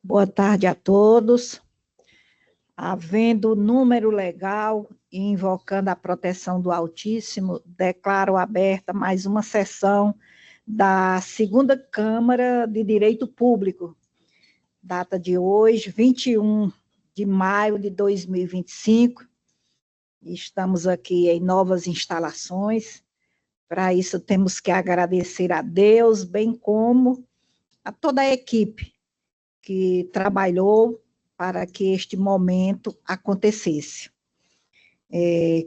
Boa tarde a todos. Havendo número legal e invocando a proteção do Altíssimo, declaro aberta mais uma sessão da Segunda Câmara de Direito Público, data de hoje, 21 de maio de 2025. Estamos aqui em novas instalações. Para isso, temos que agradecer a Deus, bem como a toda a equipe que trabalhou para que este momento acontecesse.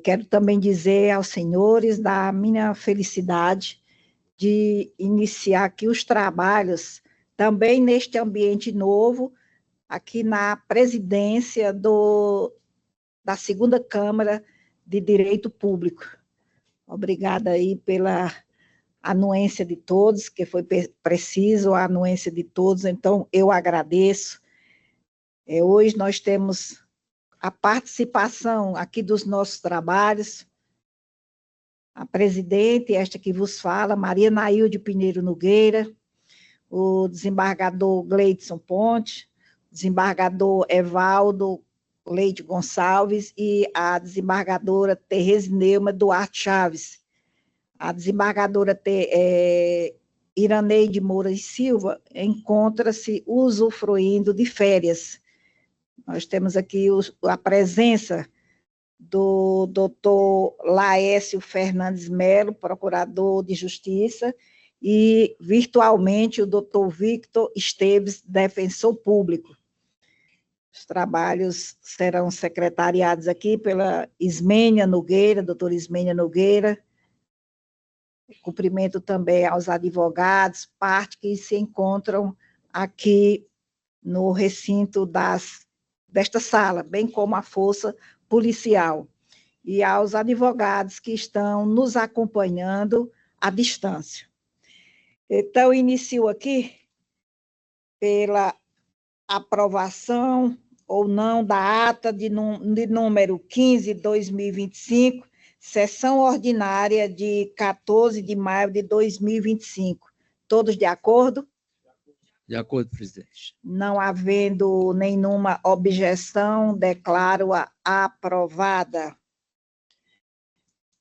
Quero também dizer aos senhores da minha felicidade de iniciar aqui os trabalhos, também neste ambiente novo, aqui na presidência da Segunda Câmara de Direito Público. Obrigada aí pela anuência de todos, que foi preciso a anuência de todos, então eu agradeço. Hoje nós temos a participação aqui dos nossos trabalhos, a presidente, esta que vos fala, Maria Nailde Pinheiro Nogueira, o desembargador Gleidson Ponte, o desembargador Evaldo Leite Gonçalves e a desembargadora Tereza Neuma Duarte Chaves. A desembargadora Iraneide Moura e Silva encontra-se usufruindo de férias. Nós temos aqui a presença do doutor Laércio Fernandes Melo, procurador de Justiça, e virtualmente o doutor Victor Esteves, defensor público. Os trabalhos serão secretariados aqui pela Ismênia Nogueira, doutora Ismênia Nogueira. Cumprimento também aos advogados, parte que se encontram aqui no recinto desta sala, bem como a força policial, e aos advogados que estão nos acompanhando à distância. Então, inicio aqui pela aprovação ou não da ata de número 15/2025, sessão ordinária de 14 de maio de 2025. Todos de acordo? De acordo, presidente. Não havendo nenhuma objeção, declaro-a aprovada.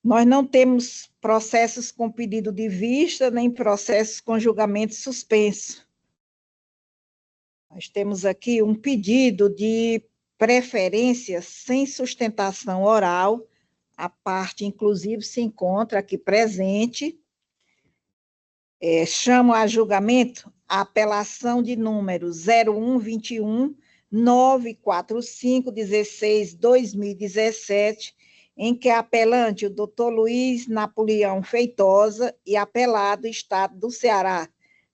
Nós não temos processos com pedido de vista, nem processos com julgamento suspenso. Nós temos aqui um pedido de preferência sem sustentação oral. A parte, inclusive, se encontra aqui presente. Chamo a julgamento a apelação de número 0121-945-16-2017, em que a apelante, o doutor Luiz Napoleão Feitosa, e apelado, Estado do Ceará,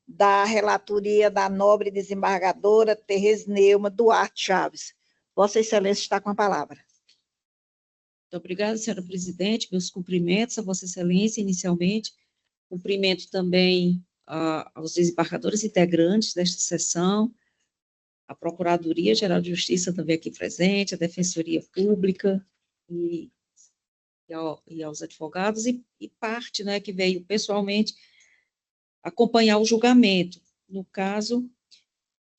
da relatoria da nobre desembargadora Tereza Neuma Duarte Chaves. Vossa Excelência está com a palavra. Muito obrigada, senhora presidente. Meus cumprimentos a Vossa Excelência, inicialmente. Cumprimento também aos desembargadores integrantes desta sessão, a Procuradoria-Geral de Justiça também aqui presente, a Defensoria Pública e aos advogados, e parte, né, que veio pessoalmente acompanhar o julgamento. No caso,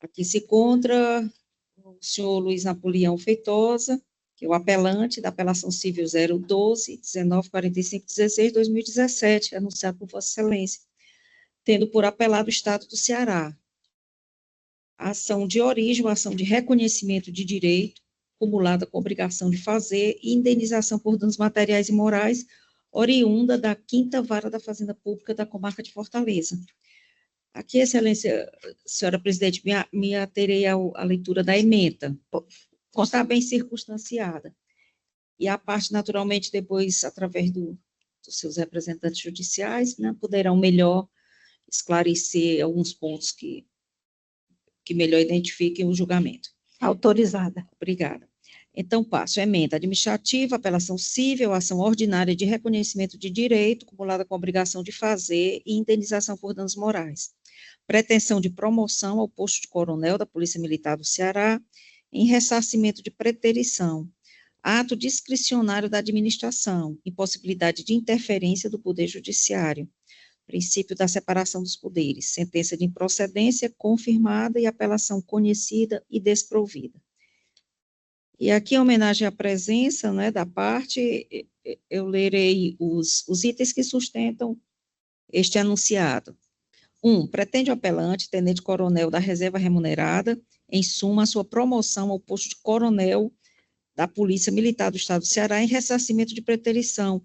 aqui se encontra o senhor Luiz Napoleão Feitosa, que é o apelante da apelação civil 012-1945-16-2017, anunciado por Vossa Excelência, tendo por apelado o Estado do Ceará. A ação de origem, a ação de reconhecimento de direito, acumulada com obrigação de fazer, e indenização por danos materiais e morais, oriunda da 5ª Vara da Fazenda Pública da Comarca de Fortaleza. Aqui, Excelência, senhora presidente, me aterei à leitura da ementa, está bem circunstanciada. E a parte, naturalmente, depois, através dos seus representantes judiciais, né, poderão melhor esclarecer alguns pontos que melhor identifiquem o julgamento. Autorizada. Obrigada. Então, passo a emenda administrativa, apelação civil, ação ordinária de reconhecimento de direito, acumulada com a obrigação de fazer e indenização por danos morais. Pretensão de promoção ao posto de coronel da Polícia Militar do Ceará, em ressarcimento de preterição, ato discricionário da administração, impossibilidade de interferência do Poder Judiciário, princípio da separação dos poderes, sentença de improcedência confirmada e apelação conhecida e desprovida. E aqui, em homenagem à presença, né, da parte, eu lerei os itens que sustentam este enunciado. 1. Pretende o apelante, tenente-coronel da reserva remunerada, em suma, a sua promoção ao posto de coronel da Polícia Militar do Estado do Ceará em ressarcimento de preterição,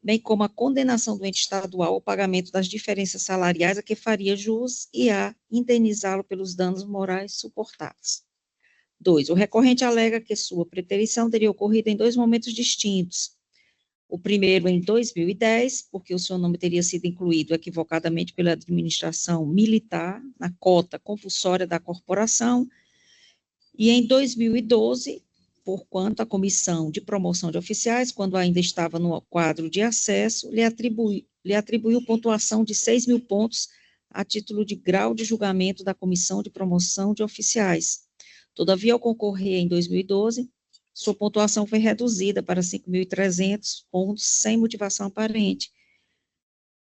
bem como a condenação do ente estadual ao pagamento das diferenças salariais a que faria jus e a indenizá-lo pelos danos morais suportados. 2. O recorrente alega que sua preterição teria ocorrido em 2 momentos distintos. O primeiro em 2010, porque o seu nome teria sido incluído equivocadamente pela administração militar na cota compulsória da corporação, e em 2012, porquanto a Comissão de Promoção de Oficiais, quando ainda estava no quadro de acesso, lhe atribuiu pontuação de 6.000 pontos a título de grau de julgamento da Comissão de Promoção de Oficiais. Todavia, ao concorrer em 2012, sua pontuação foi reduzida para 5.300 pontos sem motivação aparente,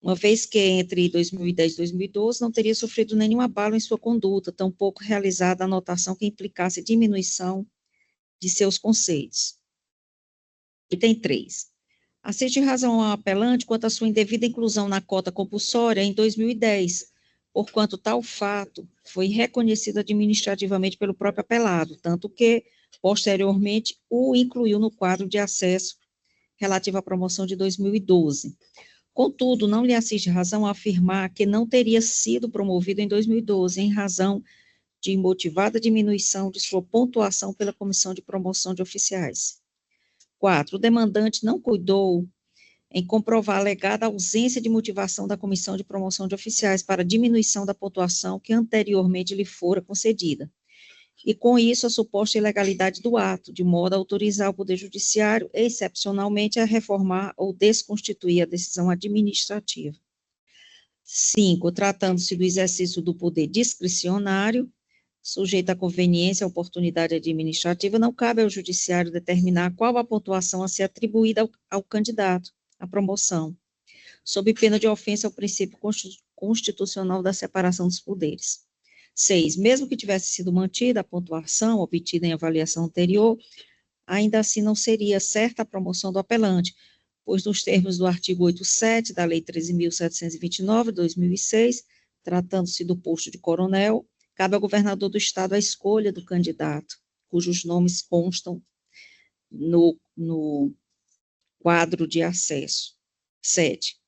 uma vez que entre 2010 e 2012 não teria sofrido nenhum abalo em sua conduta, tampouco realizada a anotação que implicasse diminuição de seus conceitos. Item 3. Assiste razão ao apelante quanto à sua indevida inclusão na cota compulsória em 2010, porquanto tal fato foi reconhecido administrativamente pelo próprio apelado, tanto que, posteriormente, o incluiu no quadro de acesso relativo à promoção de 2012. Contudo, não lhe assiste razão a afirmar que não teria sido promovido em 2012, em razão de motivada diminuição de sua pontuação pela Comissão de Promoção de Oficiais. 4. O demandante não cuidou em comprovar a alegada ausência de motivação da Comissão de Promoção de Oficiais para diminuição da pontuação que anteriormente lhe fora concedida. E, com isso, a suposta ilegalidade do ato, de modo a autorizar o Poder Judiciário, excepcionalmente, a reformar ou desconstituir a decisão administrativa. 5. Tratando-se do exercício do poder discricionário, sujeito à conveniência e oportunidade administrativa, não cabe ao Judiciário determinar qual a pontuação a ser atribuída ao candidato à promoção, sob pena de ofensa ao princípio constitucional da separação dos poderes. 6. Mesmo que tivesse sido mantida a pontuação obtida em avaliação anterior, ainda assim não seria certa a promoção do apelante, pois nos termos do artigo 8.7 da Lei 13.729, de 2006, tratando-se do posto de coronel, cabe ao governador do estado a escolha do candidato, cujos nomes constam no quadro de acesso. 7.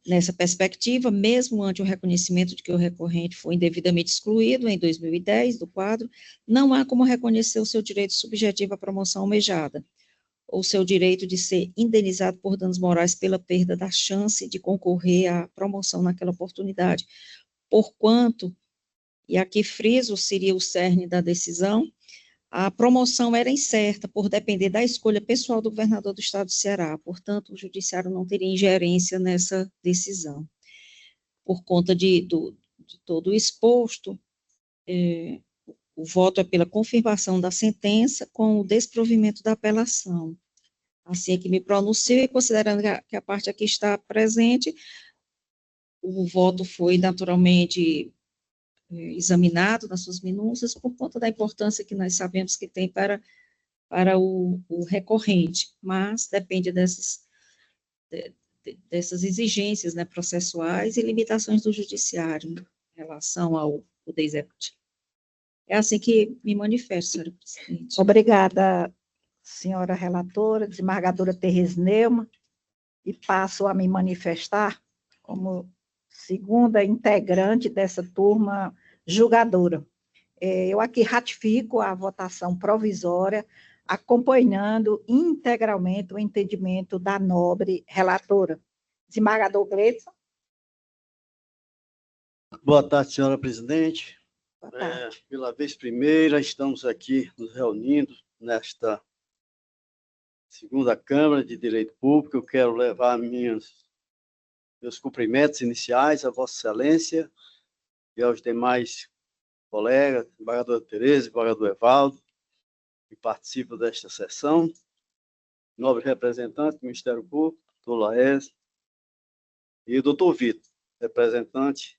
Nessa perspectiva, mesmo ante o reconhecimento de que o recorrente foi indevidamente excluído em 2010 do quadro, não há como reconhecer o seu direito subjetivo à promoção almejada, ou seu direito de ser indenizado por danos morais pela perda da chance de concorrer à promoção naquela oportunidade, porquanto, e aqui friso seria o cerne da decisão, a promoção era incerta por depender da escolha pessoal do governador do estado do Ceará, portanto, o judiciário não teria ingerência nessa decisão. Por conta de todo o exposto, o voto é pela confirmação da sentença com o desprovimento da apelação. Assim é que me pronuncio e considerando que a parte aqui está presente, o voto foi naturalmente examinado nas suas minúcias por conta da importância que nós sabemos que tem para o recorrente, mas depende dessas exigências, né, processuais e limitações do judiciário, né, em relação ao poder executivo. É assim que me manifesto, senhora presidente. Obrigada, senhora relatora, desembargadora Tereza Neumann, e passo a me manifestar como segunda integrante dessa turma julgadora. Eu aqui ratifico a votação provisória, acompanhando integralmente o entendimento da nobre relatora. Desembargador Gleidson. Boa tarde, senhora presidente. Boa tarde. Pela vez primeira, estamos aqui nos reunindo nesta segunda Câmara de Direito Público. Eu quero levar meus cumprimentos iniciais a Vossa Excelência e aos demais colegas, desembargador Tereza, desembargador Evaldo, que participam desta sessão, nobre representante do Ministério Público, doutor Laércio, e o doutor Vitor. representante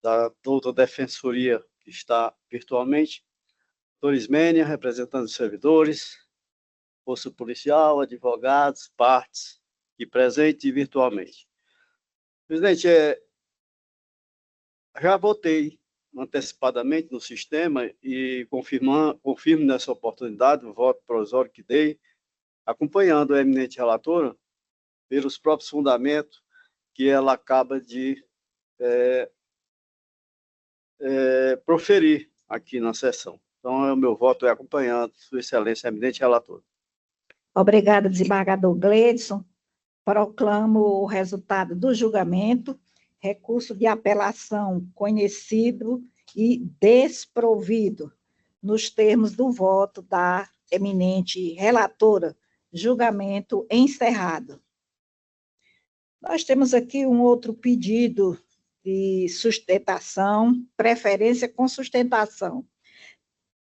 da doutora Defensoria, que está virtualmente, doutor Ismênia, representante dos servidores, Força Policial, advogados, partes, aqui presente e virtualmente. Presidente, já votei antecipadamente no sistema e confirmo nessa oportunidade o voto provisório que dei, acompanhando a eminente relatora pelos próprios fundamentos que ela acaba de proferir aqui na sessão. Então, o meu voto é acompanhando Sua Excelência, eminente relatora. Obrigada, desembargador Gleidson. Proclamo o resultado do julgamento, recurso de apelação conhecido e desprovido, nos termos do voto da eminente relatora. Julgamento encerrado. Nós temos aqui um outro pedido de sustentação, preferência com sustentação,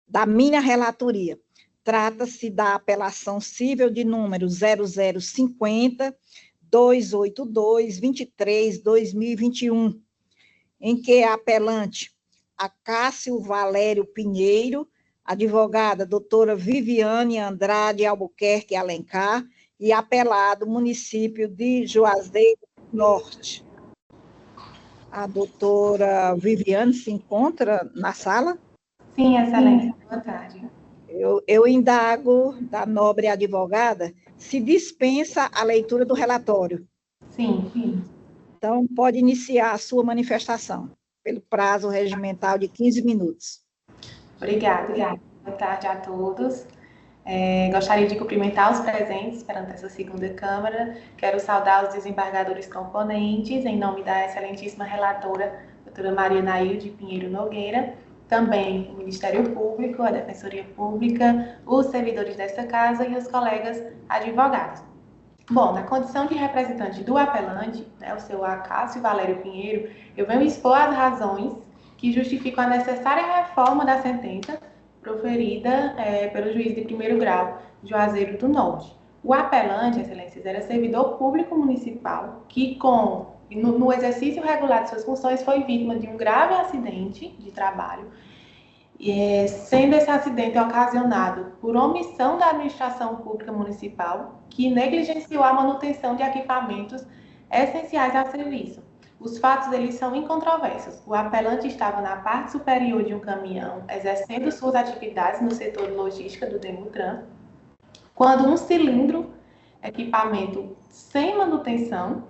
da minha relatoria. Trata-se da apelação cível de número 0050-282-23-2021, em que a apelante Acácio Valério Pinheiro, advogada doutora Viviane Andrade Albuquerque Alencar, e apelado município de Juazeiro do Norte. A doutora Viviane se encontra na sala? Sim, excelência. Boa tarde. Eu indago da nobre advogada se dispensa a leitura do relatório. Sim, sim. Então, pode iniciar a sua manifestação, pelo prazo regimental de 15 minutos. Obrigada. Boa tarde a todos. Gostaria de cumprimentar os presentes perante essa segunda Câmara. Quero saudar os desembargadores componentes, em nome da excelentíssima relatora, doutora Maria Nailde Pinheiro Nogueira, também o Ministério Público, a Defensoria Pública, os servidores desta casa e os colegas advogados. Bom, na condição de representante do apelante, o seu Acácio Valério Pinheiro, eu venho expor as razões que justificam a necessária reforma da sentença proferida pelo juiz de primeiro grau, Juazeiro do Norte. O apelante, excelências, era servidor público municipal que, no exercício regular de suas funções, foi vítima de um grave acidente de trabalho, sendo esse acidente ocasionado por omissão da administração pública municipal, que negligenciou a manutenção de equipamentos essenciais ao serviço. Os fatos, eles são incontroversos. O apelante estava na parte superior de um caminhão, exercendo suas atividades no setor de logística do Demutran, quando um cilindro, equipamento sem manutenção,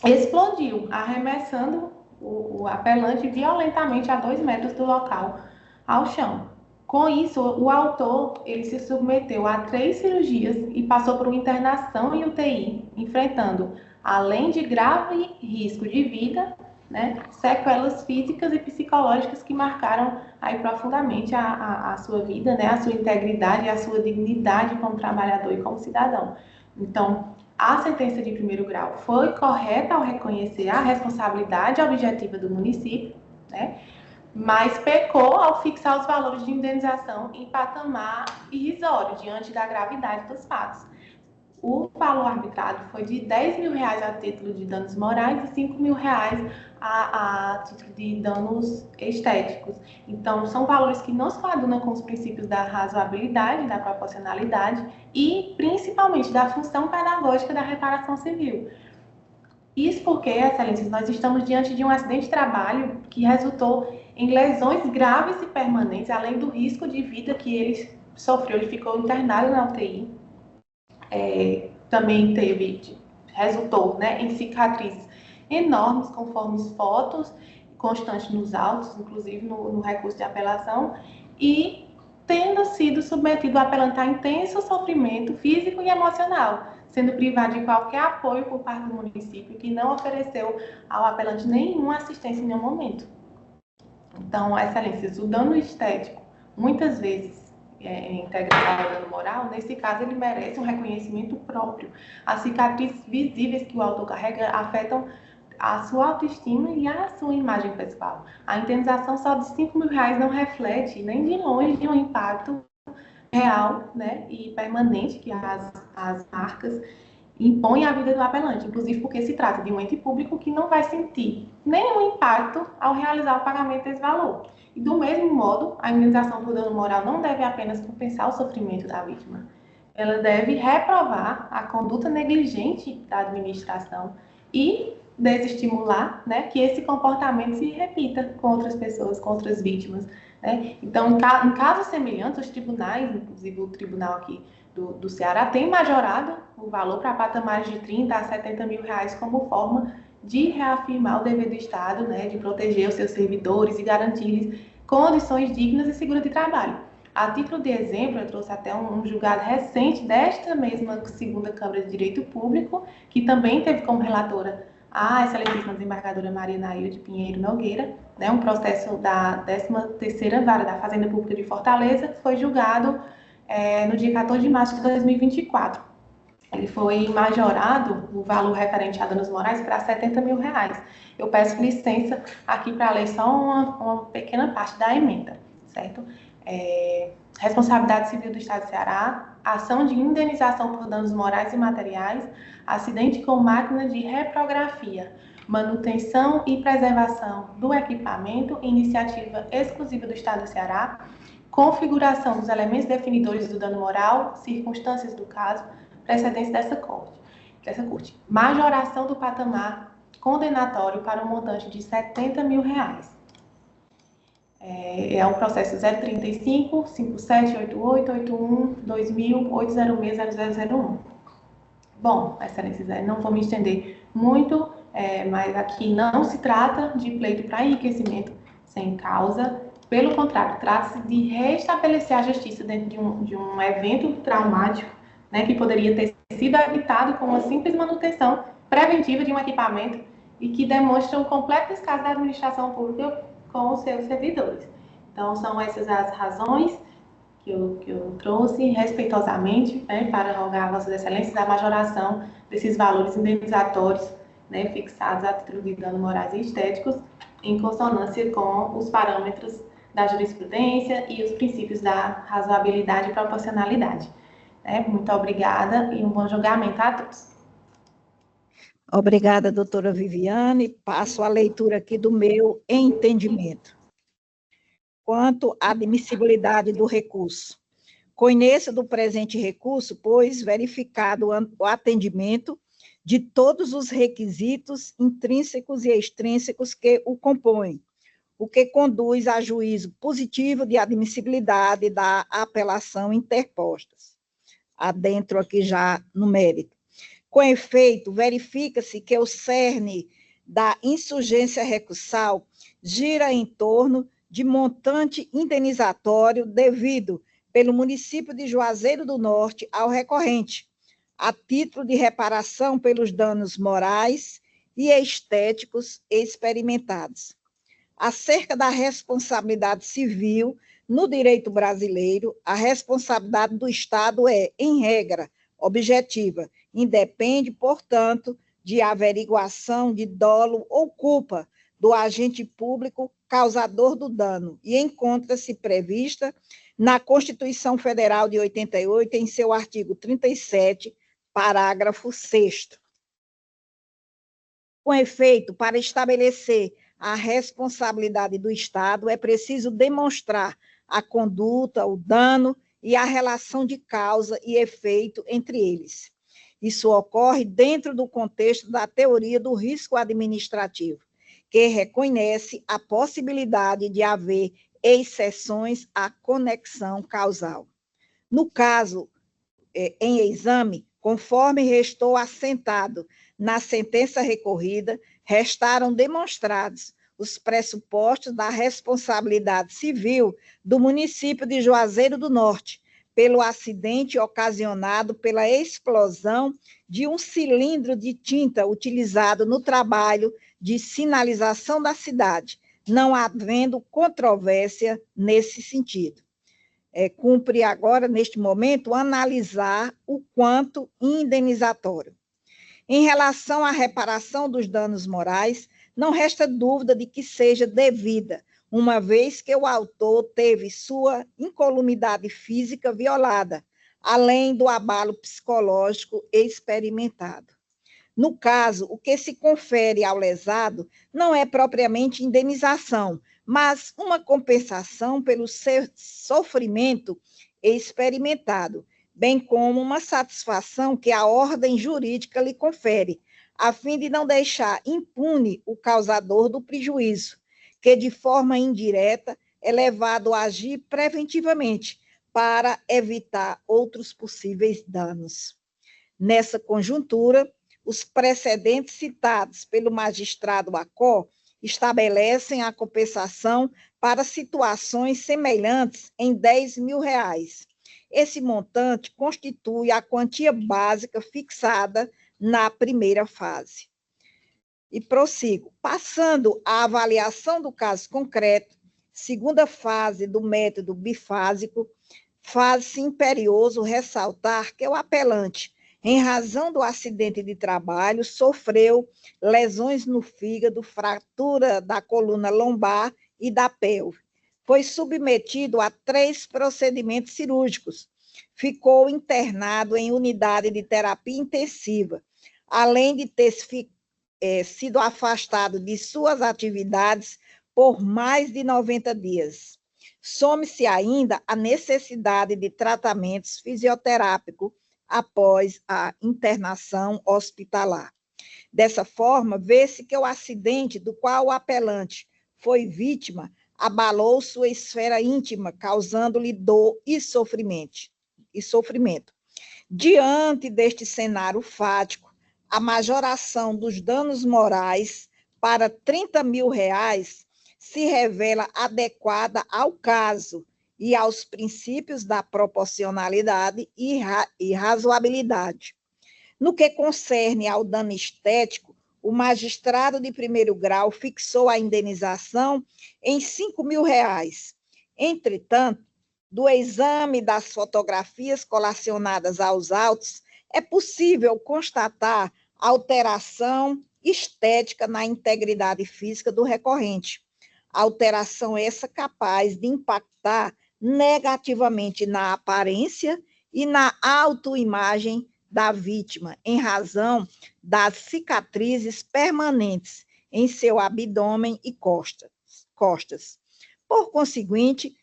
explodiu, arremessando o apelante violentamente a 2 metros do local ao chão. Com isso, o autor ele se submeteu a 3 cirurgias e passou por uma internação em UTI, enfrentando, além de grave risco de vida, sequelas físicas e psicológicas que marcaram aí profundamente a sua vida, a sua integridade e a sua dignidade como trabalhador e como cidadão. Então, a sentença de primeiro grau foi correta ao reconhecer a responsabilidade objetiva do município, mas pecou ao fixar os valores de indenização em patamar irrisório diante da gravidade dos fatos. O valor arbitrado foi de R$10 mil a título de danos morais e R$5 mil a título de danos estéticos. Então, são valores que não se coadunam com os princípios da razoabilidade, da proporcionalidade e, principalmente, da função pedagógica da reparação civil. Isso porque, excelências, nós estamos diante de um acidente de trabalho que resultou em lesões graves e permanentes, além do risco de vida que ele sofreu. Ele ficou internado na UTI. Também resultou em cicatrizes enormes, conforme as fotos, constantes nos autos, inclusive no recurso de apelação, e tendo sido submetido a apelante a intenso sofrimento físico e emocional, sendo privado de qualquer apoio por parte do município, que não ofereceu ao apelante nenhuma assistência em nenhum momento. Então, excelências, o dano estético, muitas vezes, integrado ao dano moral, nesse caso ele merece um reconhecimento próprio. As cicatrizes visíveis que o autor carrega afetam a sua autoestima e a sua imagem pessoal. A indenização só de R$5 mil não reflete nem de longe um impacto real e permanente que as marcas impõe a vida do apelante, inclusive porque se trata de um ente público que não vai sentir nenhum impacto ao realizar o pagamento desse valor. E do mesmo modo, a indenização por dano moral não deve apenas compensar o sofrimento da vítima, ela deve reprovar a conduta negligente da administração e desestimular, né, que esse comportamento se repita com outras pessoas, com outras vítimas, né? Então, em casos semelhantes, os tribunais, inclusive o tribunal aqui do Ceará, tem majorado o valor para patamares de 30 a 70 mil reais como forma de reafirmar o dever do Estado, né, de proteger os seus servidores e garantir-lhes condições dignas e seguras de trabalho. A título de exemplo, eu trouxe até um julgado recente desta mesma segunda Câmara de Direito Público, que também teve como relatora a excelentíssima desembargadora Maria Nailde Pinheiro Nogueira, né, um processo da 13ª Vara da Fazenda Pública de Fortaleza, que foi julgado no dia 14 de março de 2024. Ele foi majorado, o valor referente a danos morais, para 70 mil reais. Eu peço licença aqui para ler só uma pequena parte da emenda, certo? Responsabilidade civil do Estado do Ceará, ação de indenização por danos morais e materiais, acidente com máquina de reprografia, manutenção e preservação do equipamento, iniciativa exclusiva do Estado do Ceará, configuração dos elementos definidores do dano moral, circunstâncias do caso, precedência dessa corte. Majoração do patamar condenatório para um montante de 70 mil reais. É o processo 035 5788 81 2000 806 0001. Bom, excelências, não vou me estender muito, mas aqui não se trata de pleito para enriquecimento sem causa. Pelo contrário, trata-se de restabelecer a justiça dentro de um evento traumático, né, que poderia ter sido evitado com uma simples manutenção preventiva de um equipamento e que demonstra o completo descaso da administração pública com os seus servidores. Então, são essas as razões que eu trouxe respeitosamente, né, para rogar a Vossas Excelências a majoração desses valores indenizatórios, né, fixados a título de danos morais e estéticos, em consonância com os parâmetros da jurisprudência e os princípios da razoabilidade e proporcionalidade. Muito obrigada e um bom julgamento a todos. Obrigada, doutora Viviane. Passo a leitura aqui do meu entendimento. Quanto à admissibilidade do recurso. Conheço do presente recurso, pois verificado o atendimento de todos os requisitos intrínsecos e extrínsecos que o compõem, o que conduz a juízo positivo de admissibilidade da apelação interpostas. Adentro aqui já no mérito. Com efeito, verifica-se que o cerne da insurgência recursal gira em torno de montante indenizatório devido pelo município de Juazeiro do Norte ao recorrente, a título de reparação pelos danos morais e estéticos experimentados. Acerca da responsabilidade civil, no direito brasileiro, a responsabilidade do Estado é, em regra, objetiva, independe, portanto, de averiguação de dolo ou culpa do agente público causador do dano e encontra-se prevista na Constituição Federal de 88, em seu artigo 37, parágrafo 6º. Com efeito, para estabelecer a responsabilidade do Estado, é preciso demonstrar a conduta, o dano e a relação de causa e efeito entre eles. Isso ocorre dentro do contexto da teoria do risco administrativo, que reconhece a possibilidade de haver exceções à conexão causal. No caso, em exame, conforme restou assentado na sentença recorrida, restaram demonstrados os pressupostos da responsabilidade civil do município de Juazeiro do Norte, pelo acidente ocasionado pela explosão de um cilindro de tinta utilizado no trabalho de sinalização da cidade, não havendo controvérsia nesse sentido. Cumpre agora, neste momento, analisar o quanto indenizatório. Em relação à reparação dos danos morais, não resta dúvida de que seja devida, uma vez que o autor teve sua incolumidade física violada, além do abalo psicológico experimentado. No caso, o que se confere ao lesado não é propriamente indenização, mas uma compensação pelo seu sofrimento experimentado, bem como uma satisfação que a ordem jurídica lhe confere, a fim de não deixar impune o causador do prejuízo, que de forma indireta é levado a agir preventivamente para evitar outros possíveis danos. Nessa conjuntura, os precedentes citados pelo magistrado Acó estabelecem a compensação para situações semelhantes em R$ 10.000. Esse montante constitui a quantia básica fixada na primeira fase. E prossigo. Passando à avaliação do caso concreto, segunda fase do método bifásico, faz-se imperioso ressaltar que o apelante, em razão do acidente de trabalho, sofreu lesões no fígado, fratura da coluna lombar e da pelve. Foi submetido a 3 procedimentos cirúrgicos. Ficou internado em unidade de terapia intensiva, além de ter sido afastado de suas atividades por mais de 90 dias. Some-se ainda a necessidade de tratamentos fisioterápicos após a internação hospitalar. Dessa forma, vê-se que o acidente do qual o apelante foi vítima abalou sua esfera íntima, causando-lhe dor e sofrimento. Diante deste cenário fático, a majoração dos danos morais para R$ 30.000 se revela adequada ao caso e aos princípios da proporcionalidade e razoabilidade. No que concerne ao dano estético, o magistrado de primeiro grau fixou a indenização em R$ 5.000. Entretanto, do exame das fotografias colacionadas aos autos, é possível constatar alteração estética na integridade física do recorrente. Alteração essa capaz de impactar negativamente na aparência e na autoimagem da vítima, em razão das cicatrizes permanentes em seu abdômen e costas. Por conseguinte,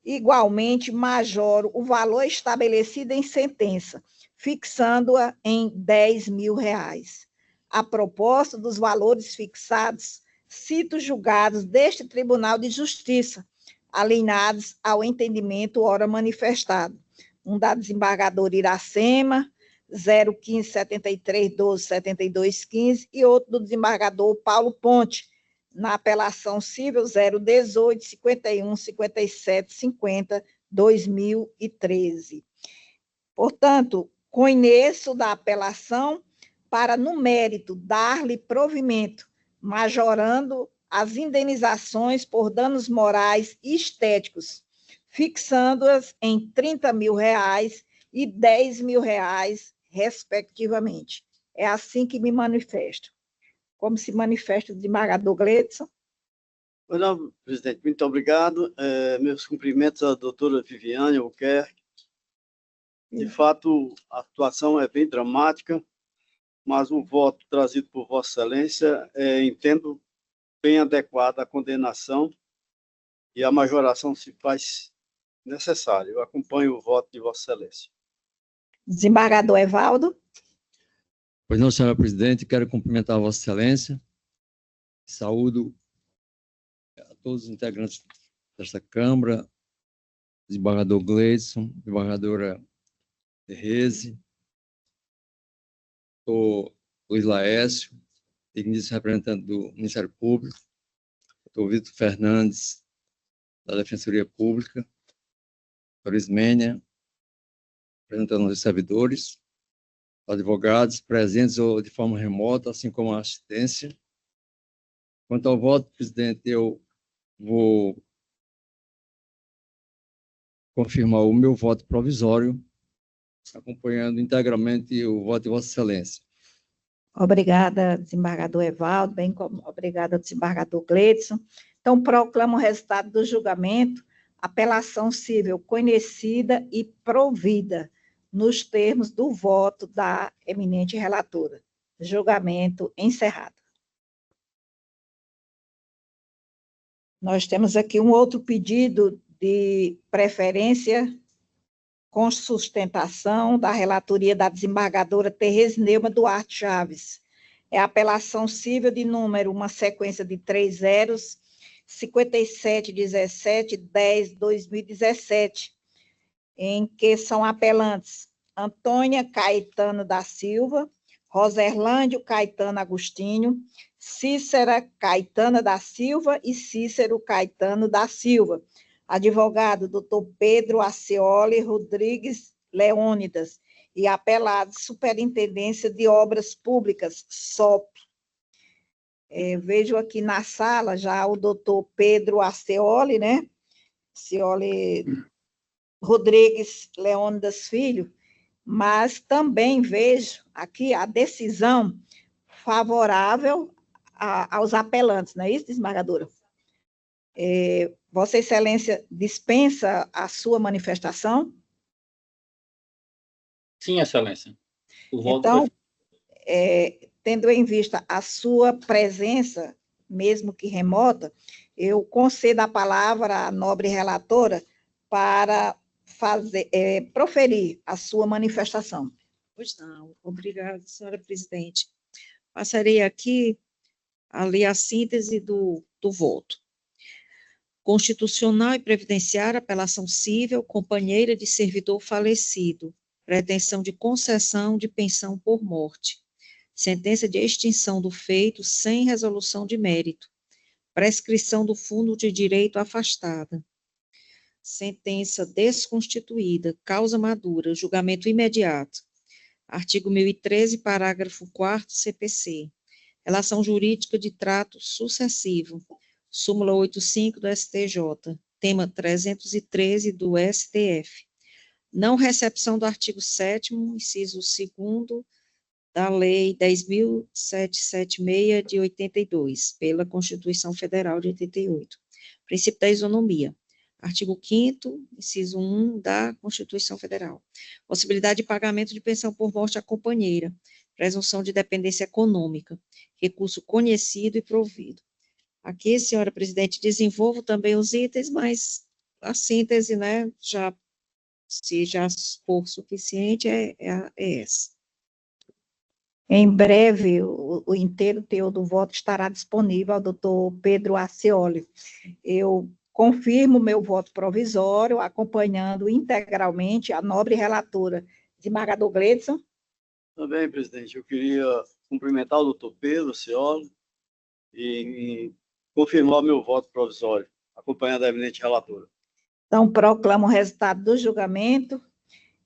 igualmente majoro o valor estabelecido em sentença, fixando-a em R$ 10.000. A propósito dos valores fixados, cito os julgados deste Tribunal de Justiça, alinhados ao entendimento ora manifestado. Um da desembargadora Iracema, 01573127215, e outro do desembargador Paulo Ponte, na apelação civil 018515750 2013. Portanto, conheço da apelação para, no mérito, dar-lhe provimento, majorando as indenizações por danos morais e estéticos, fixando-as em R$ 30.000 e R$ 10.000, respectivamente. É assim que me manifesto. Como se manifesta o desembargador Gleidson? Não, presidente, muito obrigado. Meus cumprimentos à doutora Viviane Albuquerque. De fato, a situação é bem dramática, mas o voto trazido por Vossa Excelência entendo bem adequado à condenação e a majoração se faz necessária. Eu acompanho o voto de Vossa Excelência. Desembargador Evaldo. Pois não, senhora presidente, quero cumprimentar Vossa Excelência. Saúdo a todos os integrantes desta Câmara, desembargador Gleidson, desembargadora Terese, doutor Luiz Laércio, digníssimo representante do Ministério Público, doutor Vitor Fernandes, da Defensoria Pública, doutor Ismênia, representando os servidores, advogados presentes ou de forma remota, assim como a assistência. Quanto ao voto, presidente, eu vou confirmar o meu voto provisório, acompanhando integralmente o voto de Vossa Excelência. Obrigada, desembargador Evaldo, bem como obrigada, desembargador Gleidson. Então, proclamo o resultado do julgamento, apelação civil conhecida e provida. nos termos do voto da eminente relatora. Julgamento encerrado. Nós temos aqui um outro pedido de preferência com sustentação da relatoria da desembargadora Tereza Neuma Duarte Chaves. É a apelação civil de número, uma sequência de 3 zeros, 571710-2017, em que são apelantes Antônia Caetano da Silva, Roserlândio Caetano Agostinho, Cícera Caetana da Silva e Cícero Caetano da Silva. Advogado, doutor Pedro Acioli Rodrigues Leônidas, e apelado, Superintendência de Obras Públicas, SOP. Vejo aqui na sala já o doutor Pedro Acioli, né? Acioli Rodrigues Leônidas Filho, mas também vejo aqui a decisão favorável aos apelantes, não é isso, desembargadora? Vossa Excelência dispensa a sua manifestação? Sim, Excelência. O voto então, tendo em vista a sua presença, mesmo que remota, eu concedo a palavra à nobre relatora para proferir a sua manifestação. Pois não. Obrigada, senhora presidente. Passarei aqui a ler a síntese do voto. Constitucional e previdenciária, apelação civil, companheira de servidor falecido, pretensão de concessão de pensão por morte, sentença de extinção do feito sem resolução de mérito, prescrição do fundo de direito afastada, sentença desconstituída, causa madura, julgamento imediato, artigo 1013, parágrafo 4º CPC, relação jurídica de trato sucessivo, súmula 85 do STJ, tema 313 do STF, não recepção do artigo 7º, inciso 2º, da Lei 10.776 de 82, pela Constituição Federal de 88, princípio da isonomia, artigo 5º, inciso 1 da Constituição Federal, possibilidade de pagamento de pensão por morte à companheira, presunção de dependência econômica, recurso conhecido e provido. Aqui, senhora presidente, desenvolvo também os itens, mas a síntese, né, se já for suficiente, é essa. Em breve, o inteiro teor do voto estará disponível ao doutor Pedro Acioli. Eu confirmo meu voto provisório, acompanhando integralmente a nobre relatora, desembargador Gleidson. Também, presidente, eu queria cumprimentar o doutor Pedro Acioli e confirmar o meu voto provisório, acompanhando a eminente relatora. Então, proclamo o resultado do julgamento,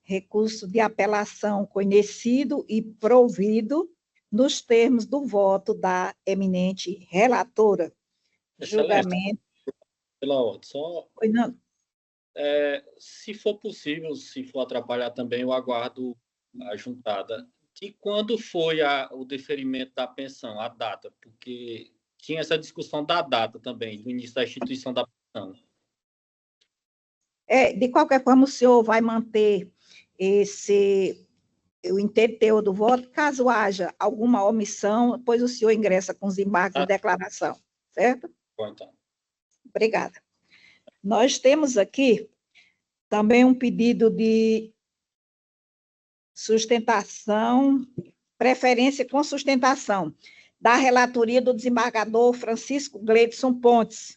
recurso de apelação conhecido e provido nos termos do voto da eminente relatora. Julgamento. Pela ordem, só... Pois não. Se for possível, se for atrapalhar também, eu aguardo a juntada. E quando foi o deferimento da pensão, a data? Porque tinha essa discussão da data também, do início da instituição da pensão. De qualquer forma, o senhor vai manter o inteiro teor do voto, caso haja alguma omissão, depois o senhor ingressa com os embargos de declaração, certo? Bom, então. Obrigada. Nós temos aqui também um pedido de sustentação, preferência com sustentação, da relatoria do desembargador Francisco Gleidson Pontes,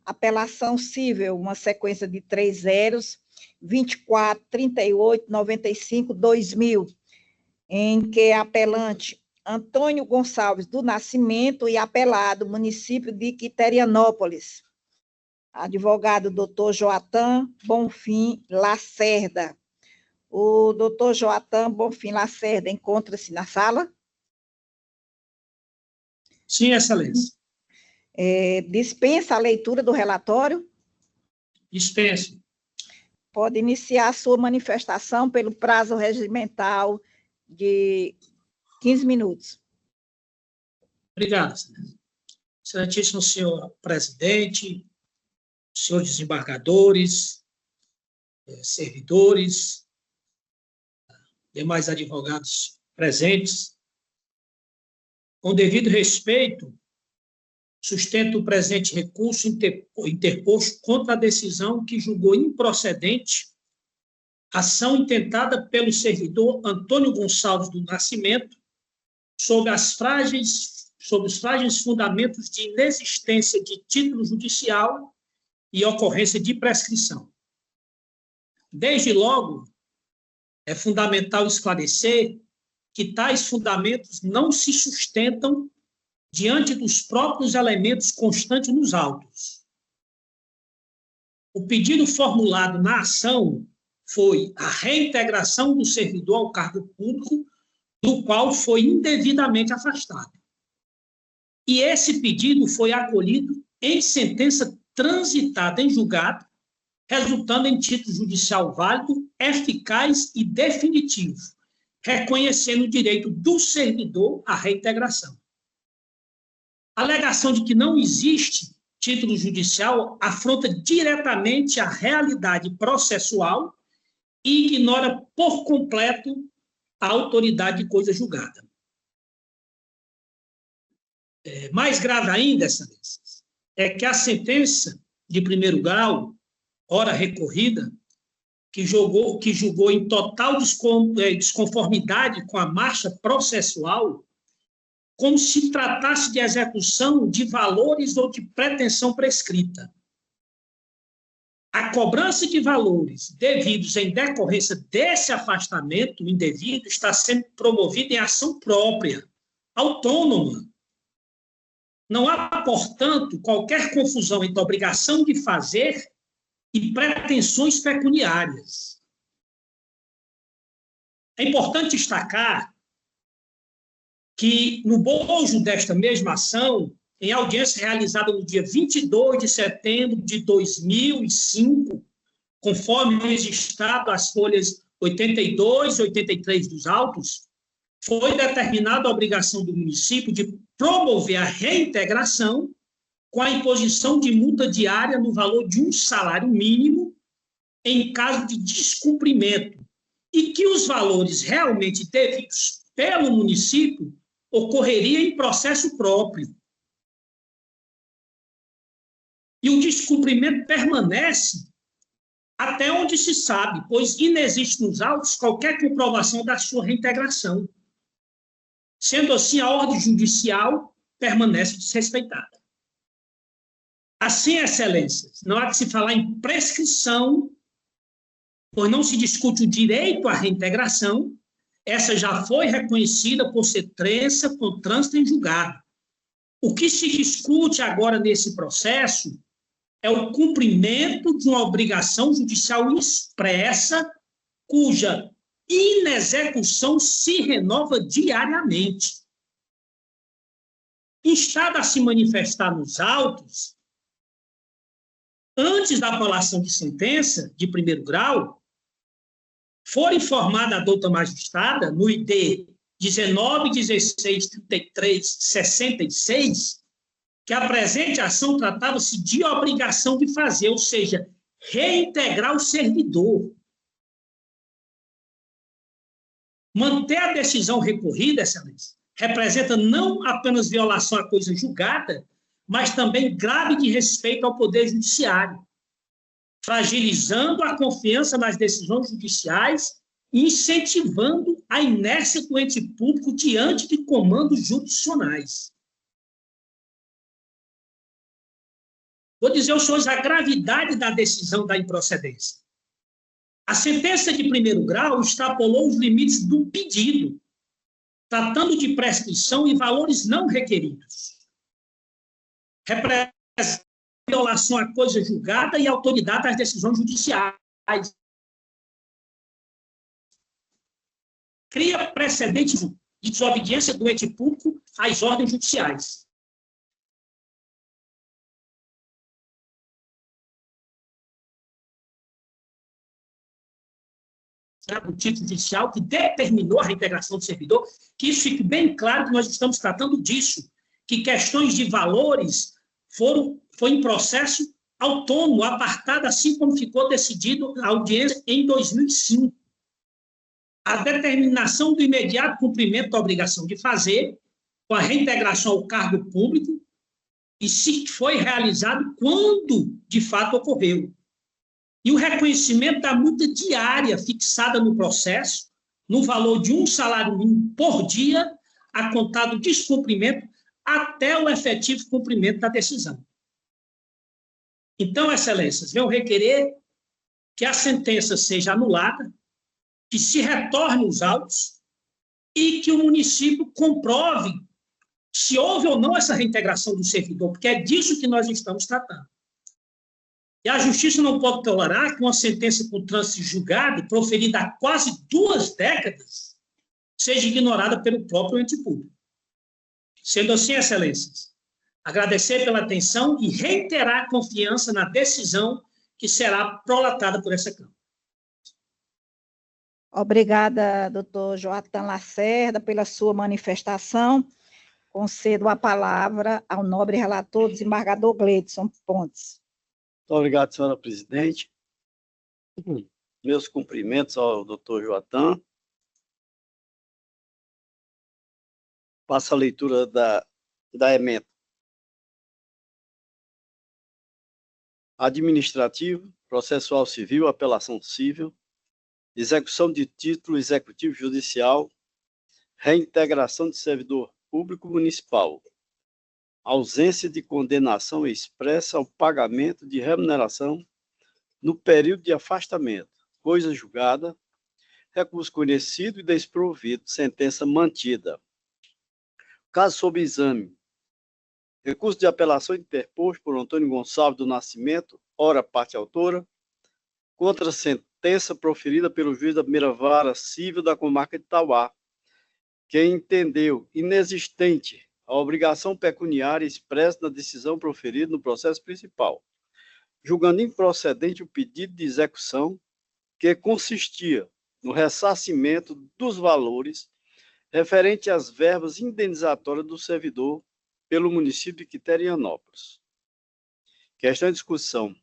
apelação civil, uma sequência de 3 zeros, 24, 38, 95, 2000, em que apelante Antônio Gonçalves do Nascimento e apelado município de Quiterianópolis, advogado doutor Joatan Bonfim Lacerda. O doutor Joatan Bonfim Lacerda encontra-se na sala? Sim, excelência. Dispensa a leitura do relatório? Dispense. Pode iniciar a sua manifestação pelo prazo regimental de 15 minutos. Obrigado, excelentíssimo senhor presidente, senhores desembargadores, servidores, demais advogados presentes, com devido respeito, sustento o presente recurso interposto contra a decisão que julgou improcedente ação intentada pelo servidor Antônio Gonçalves do Nascimento sob os frágeis fundamentos de inexistência de título judicial e ocorrência de prescrição. Desde logo, é fundamental esclarecer que tais fundamentos não se sustentam diante dos próprios elementos constantes nos autos. O pedido formulado na ação foi a reintegração do servidor ao cargo público, do qual foi indevidamente afastado. E esse pedido foi acolhido em sentença transitada em julgado, resultando em título judicial válido, eficaz e definitivo, reconhecendo o direito do servidor à reintegração. A alegação de que não existe título judicial afronta diretamente a realidade processual e ignora por completo a autoridade de coisa julgada. Mais grave ainda, excelências, é que a sentença de primeiro grau, ora recorrida, que julgou em total desconformidade com a marcha processual, como se tratasse de execução de valores ou de pretensão prescrita. A cobrança de valores devidos em decorrência desse afastamento indevido está sendo promovida em ação própria, autônoma. Não há, portanto, qualquer confusão entre obrigação de fazer e pretensões pecuniárias. É importante destacar que, no bojo desta mesma ação, em audiência realizada no dia 22 de setembro de 2005, conforme registrado as folhas 82 e 83 dos autos, foi determinada a obrigação do município de promover a reintegração com a imposição de multa diária no valor de um salário mínimo em caso de descumprimento e que os valores realmente devidos pelo município ocorreriam em processo próprio. E o descumprimento permanece até onde se sabe, pois inexiste nos autos qualquer comprovação da sua reintegração. Sendo assim, a ordem judicial permanece desrespeitada. Assim, excelências, não há que se falar em prescrição, pois não se discute o direito à reintegração, essa já foi reconhecida por sentença com trânsito em julgado. O que se discute agora nesse processo é o cumprimento de uma obrigação judicial expressa, cuja inexecução se renova diariamente. Instado a se manifestar nos autos, antes da apelação de sentença de primeiro grau, for informada a douta magistrada, no ID 19.16.33.66, que a presente ação tratava-se de obrigação de fazer, ou seja, reintegrar o servidor. Manter a decisão recorrida, excelência, representa não apenas violação à coisa julgada, mas também grave desrespeito ao Poder Judiciário, fragilizando a confiança nas decisões judiciais e incentivando a inércia do ente público diante de comandos jurisdicionais. Vou dizer aos senhores a gravidade da decisão da improcedência. A sentença de primeiro grau extrapolou os limites do pedido, tratando de prescrição e valores não requeridos. Representa violação à coisa julgada e autoridade das decisões judiciais. Cria precedente de desobediência do ente público às ordens judiciais. O título judicial que determinou a reintegração do servidor, que isso fique bem claro que nós estamos tratando disso, que questões de valores foi em processo autônomo, apartado, assim como ficou decidido a audiência em 2005. a determinação do imediato cumprimento da obrigação de fazer, com a reintegração ao cargo público, e se foi realizado quando de fato ocorreu. E o reconhecimento da multa diária fixada no processo, no valor de um salário mínimo por dia, a contar do descumprimento até o efetivo cumprimento da decisão. Então, excelências, venho requerer que a sentença seja anulada, que se retorne os autos e que o município comprove se houve ou não essa reintegração do servidor, porque é disso que nós estamos tratando. E a Justiça não pode tolerar que uma sentença com trânsito julgado, proferida há quase 2 décadas, seja ignorada pelo próprio ente público. Sendo assim, excelências, agradecer pela atenção e reiterar a confiança na decisão que será prolatada por essa Câmara. Obrigada, doutor Joatan Lacerda, pela sua manifestação. Concedo a palavra ao nobre relator, desembargador Gleidson Pontes. Muito obrigado, senhora presidente. Meus cumprimentos ao doutor Joatan. Faço a leitura da ementa. Administrativo, processual civil, apelação civil, execução de título executivo judicial, reintegração de servidor público municipal, ausência de condenação expressa ao pagamento de remuneração no período de afastamento, coisa julgada, recurso conhecido e desprovido, sentença mantida. Caso sob exame, recurso de apelação interposto por Antônio Gonçalves do Nascimento, ora parte autora, contra a sentença proferida pelo juiz da primeira vara civil da comarca de Tauá, que entendeu inexistente a obrigação pecuniária expressa na decisão proferida no processo principal, julgando improcedente o pedido de execução que consistia no ressarcimento dos valores referente às verbas indenizatórias do servidor pelo município de Quiterianópolis. Questão em discussão.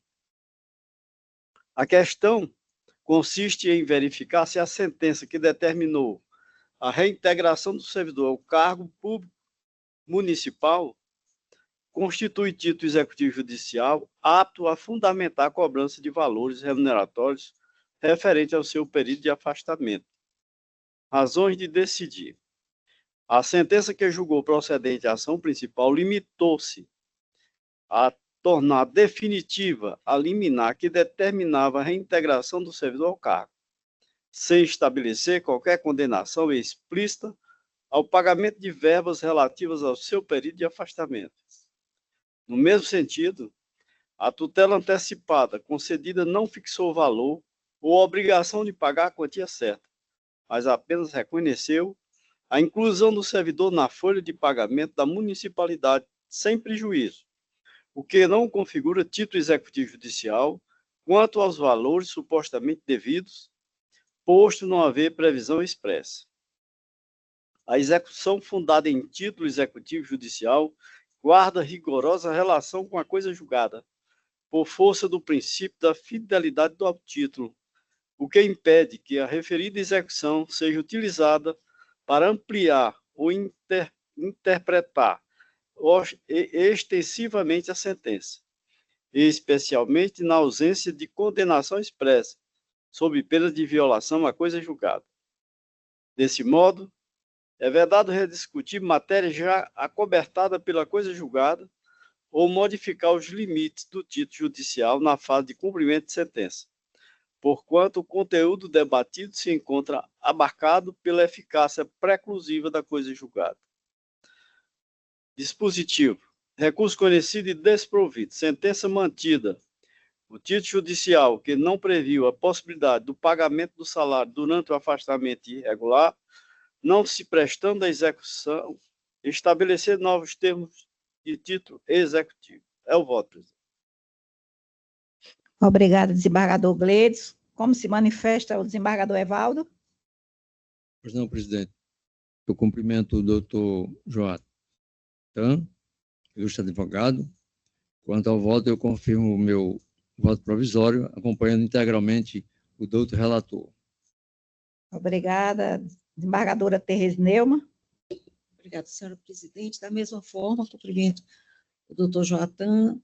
A questão consiste em verificar se a sentença que determinou a reintegração do servidor ao cargo público municipal constitui título executivo judicial apto a fundamentar a cobrança de valores remuneratórios referente ao seu período de afastamento. Razões de decidir. A sentença que julgou procedente a ação principal limitou-se a tornar definitiva a liminar que determinava a reintegração do servidor ao cargo, sem estabelecer qualquer condenação explícita ao pagamento de verbas relativas ao seu período de afastamento. No mesmo sentido, a tutela antecipada concedida não fixou valor ou obrigação de pagar a quantia certa, mas apenas reconheceu a inclusão do servidor na folha de pagamento da municipalidade sem prejuízo, o que não configura título executivo judicial quanto aos valores supostamente devidos, posto não haver previsão expressa. A execução fundada em título executivo judicial guarda rigorosa relação com a coisa julgada, por força do princípio da fidelidade do título, o que impede que a referida execução seja utilizada para ampliar ou interpretar extensivamente a sentença, especialmente na ausência de condenação expressa, sob pena de violação à coisa julgada. Desse modo, é vedado rediscutir matéria já acobertada pela coisa julgada ou modificar os limites do título judicial na fase de cumprimento de sentença, porquanto o conteúdo debatido se encontra abarcado pela eficácia preclusiva da coisa julgada. Dispositivo. Recurso conhecido e desprovido. Sentença mantida. O título judicial que não previu a possibilidade do pagamento do salário durante o afastamento irregular, não se prestando à execução, estabelecer novos termos de título executivo. É o voto, presidente. Obrigada, desembargador Gleidson. Como se manifesta o desembargador Evaldo? Pois não, presidente. Eu cumprimento o doutor Joatan, ilustre advogado. Quanto ao voto, eu confirmo o meu voto provisório, acompanhando integralmente o doutor relator. Obrigada, desembargadora Tereza Neumann. Obrigada, senhora presidente. Da mesma forma, cumprimento o doutor Joatan,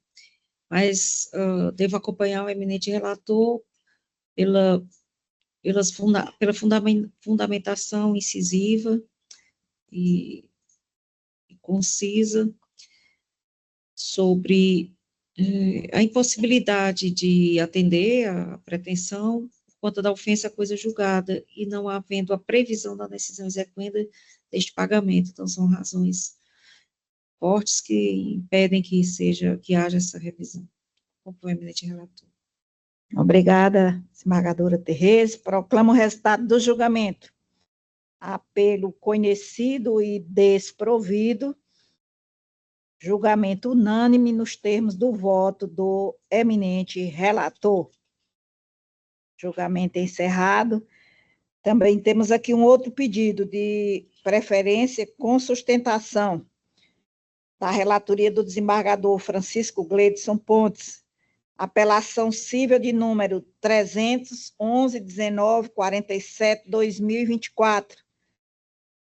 mas devo acompanhar o eminente relator pela fundamentação incisiva e concisa sobre a impossibilidade de atender à pretensão por conta da ofensa à coisa julgada e não havendo a previsão da decisão exequenda deste pagamento. Então, são razões fortes que impedem que haja essa revisão. Conclui o eminente relator. Obrigada, desembargadora Tereza. Proclamo o resultado do julgamento. Apelo conhecido e desprovido. Julgamento unânime nos termos do voto do eminente relator. Julgamento encerrado. Também temos aqui um outro pedido de preferência com sustentação da relatoria do desembargador Francisco Gleidson Pontes, apelação cível de número 311.19.47/2024,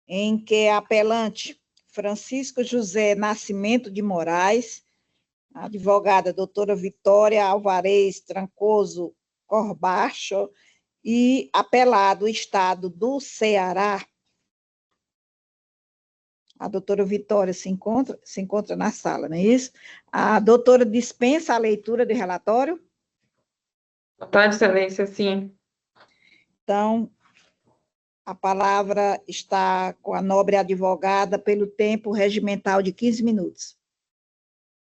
em que a apelante Francisco José Nascimento de Moraes, a advogada doutora Vitória Alvarez Trancoso Corbacho e apelado o Estado do Ceará. A doutora Vitória se encontra na sala, não é isso? A doutora dispensa a leitura de relatório? Boa tarde, excelência, sim. Então, a palavra está com a nobre advogada pelo tempo regimental de 15 minutos.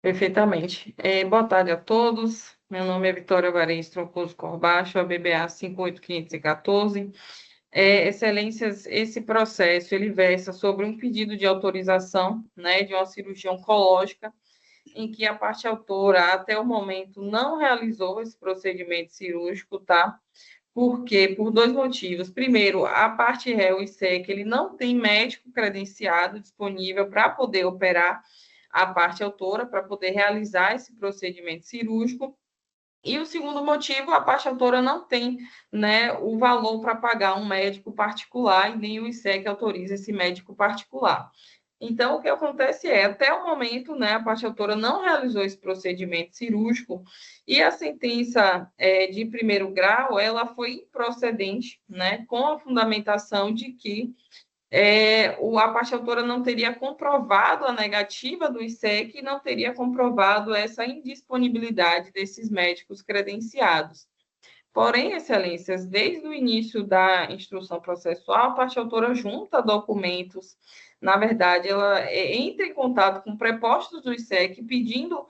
Perfeitamente. Boa tarde a todos. Meu nome é Vitória Alvarez Troncoso Corbacho, ABBA 58514. Excelências, esse processo, ele versa sobre um pedido de autorização, né, de uma cirurgia oncológica, em que a parte autora, até o momento, não realizou esse procedimento cirúrgico, tá? Por quê? Por dois motivos. Primeiro, a parte réu ISEC, ele não tem médico credenciado disponível para poder operar a parte autora, para poder realizar esse procedimento cirúrgico. E o segundo motivo, a parte autora não tem, né, o valor para pagar um médico particular e nem o ISEC autoriza esse médico particular. Então, o que acontece até o momento, né, a parte autora não realizou esse procedimento cirúrgico e a sentença de primeiro grau, ela foi improcedente, né, com a fundamentação de que a parte autora não teria comprovado a negativa do ISEC e não teria comprovado essa indisponibilidade desses médicos credenciados. Porém, excelências, desde o início da instrução processual, a parte autora junta documentos, na verdade, ela entra em contato com prepostos do ISEC pedindo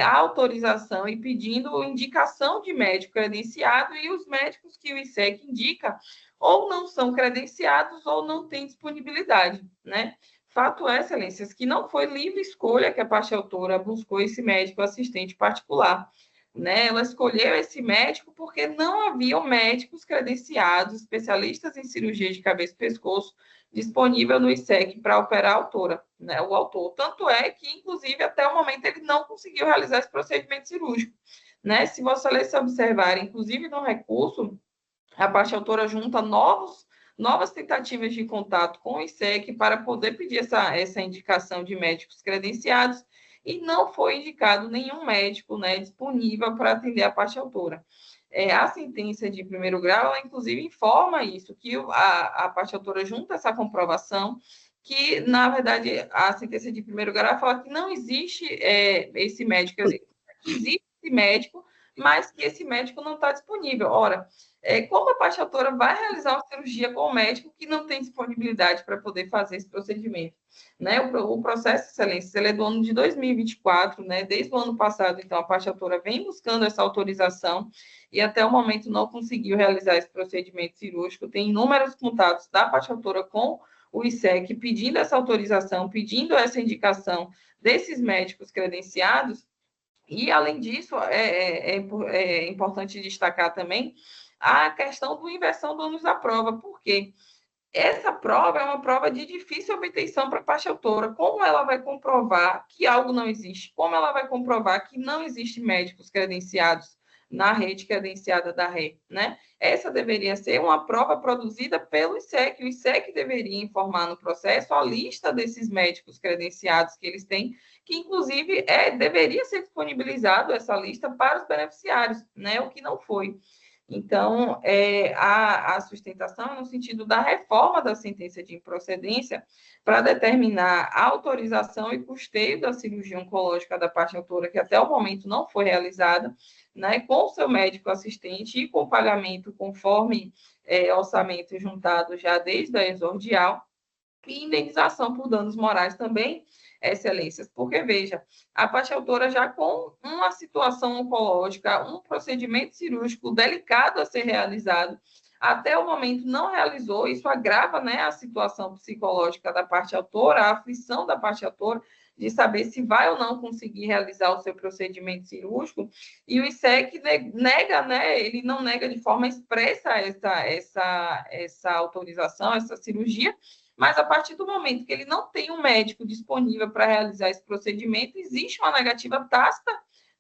a autorização e pedindo indicação de médico credenciado, e os médicos que o ISEC indica ou não são credenciados ou não têm disponibilidade, né? Fato é, excelências, que não foi livre escolha que a parte autora buscou esse médico assistente particular, né? Ela escolheu esse médico porque não haviam médicos credenciados, especialistas em cirurgia de cabeça e pescoço, disponível no ISEC para operar a autora, né? O autor. Tanto é que, inclusive, até o momento, ele não conseguiu realizar esse procedimento cirúrgico, né? Se Vossa Excelência observar, inclusive no recurso, a parte autora junta novas tentativas de contato com o ISEC para poder pedir essa indicação de médicos credenciados, e não foi indicado nenhum médico, né, disponível para atender a parte autora. A sentença de primeiro grau, ela, inclusive, informa isso, que a parte autora junta essa comprovação, que, na verdade, a sentença de primeiro grau fala que não existe esse médico, existe esse médico, mas que esse médico não está disponível. Ora, como a parte autora vai realizar uma cirurgia com o médico que não tem disponibilidade para poder fazer esse procedimento? Né? O processo, excelência, ele é do ano de 2024, né? Desde o ano passado, então, a parte autora vem buscando essa autorização e até o momento não conseguiu realizar esse procedimento cirúrgico. Tem inúmeros contatos da parte autora com o ISEC pedindo essa autorização, pedindo essa indicação desses médicos credenciados. E, além disso, é importante destacar também a questão da inversão do ônus da prova. Por quê? Essa prova é uma prova de difícil obtenção para a parte autora. Como ela vai comprovar que algo não existe? Como ela vai comprovar que não existem médicos credenciados na rede credenciada da RE, né? Essa deveria ser uma prova produzida pelo ISEC. O ISEC deveria informar no processo a lista desses médicos credenciados que eles têm, que, inclusive, deveria ser disponibilizado essa lista para os beneficiários, né? O que não foi. Então, a sustentação é no sentido da reforma da sentença de improcedência para determinar a autorização e custeio da cirurgia oncológica da parte autora, que até o momento não foi realizada, né, com o seu médico assistente e com pagamento conforme orçamento juntado já desde a exordial, e indenização por danos morais também, excelências, porque, veja, a parte autora já com uma situação oncológica, um procedimento cirúrgico delicado a ser realizado, até o momento não realizou, isso agrava, né, a situação psicológica da parte autora, a aflição da parte autora, de saber se vai ou não conseguir realizar o seu procedimento cirúrgico, e o ISEC nega, né, ele não nega de forma expressa essa autorização, essa cirurgia, mas a partir do momento que ele não tem um médico disponível para realizar esse procedimento, existe uma negativa tácita,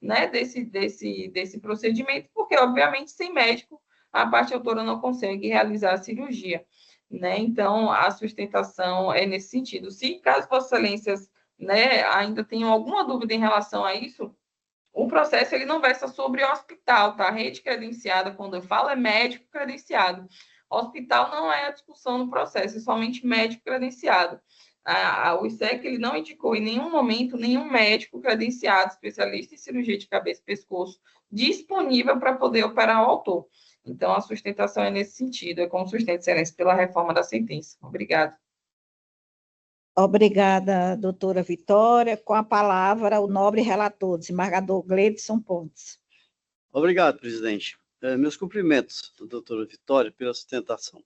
né, desse procedimento, porque, obviamente, sem médico, a parte autora não consegue realizar a cirurgia, né? Então, a sustentação é nesse sentido. Se, caso Vossa Excelências, né, ainda tenham alguma dúvida em relação a isso, o processo ele não versa sobre hospital, tá? Rede credenciada, quando eu falo, é médico credenciado. Hospital não é a discussão no processo, é somente médico credenciado. O ISEC ele não indicou em nenhum momento nenhum médico credenciado, especialista em cirurgia de cabeça e pescoço, disponível para poder operar o autor. Então, a sustentação é nesse sentido, é como sustento, excelência, pela reforma da sentença. Obrigada. Obrigada, doutora Vitória. Com a palavra, o nobre relator, desembargador Gleidson Pontes. Obrigado, presidente. Meus cumprimentos, doutora Vitória, pela sustentação.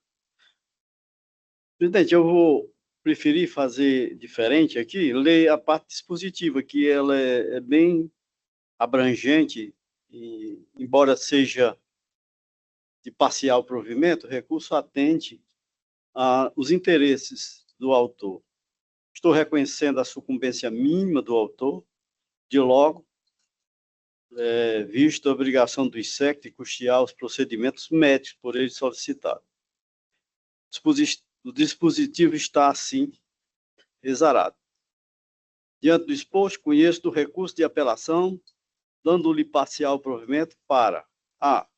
Presidente, eu vou preferir fazer diferente aqui, ler a parte dispositiva, que ela é bem abrangente, e, embora seja de parcial provimento, o recurso atende aos interesses do autor. Estou reconhecendo a sucumbência mínima do autor, de logo, visto a obrigação do ISEC de custear os procedimentos médicos por ele solicitado. O dispositivo está, assim, exarado. Diante do exposto, conheço do recurso de apelação, dando-lhe parcial provimento para a.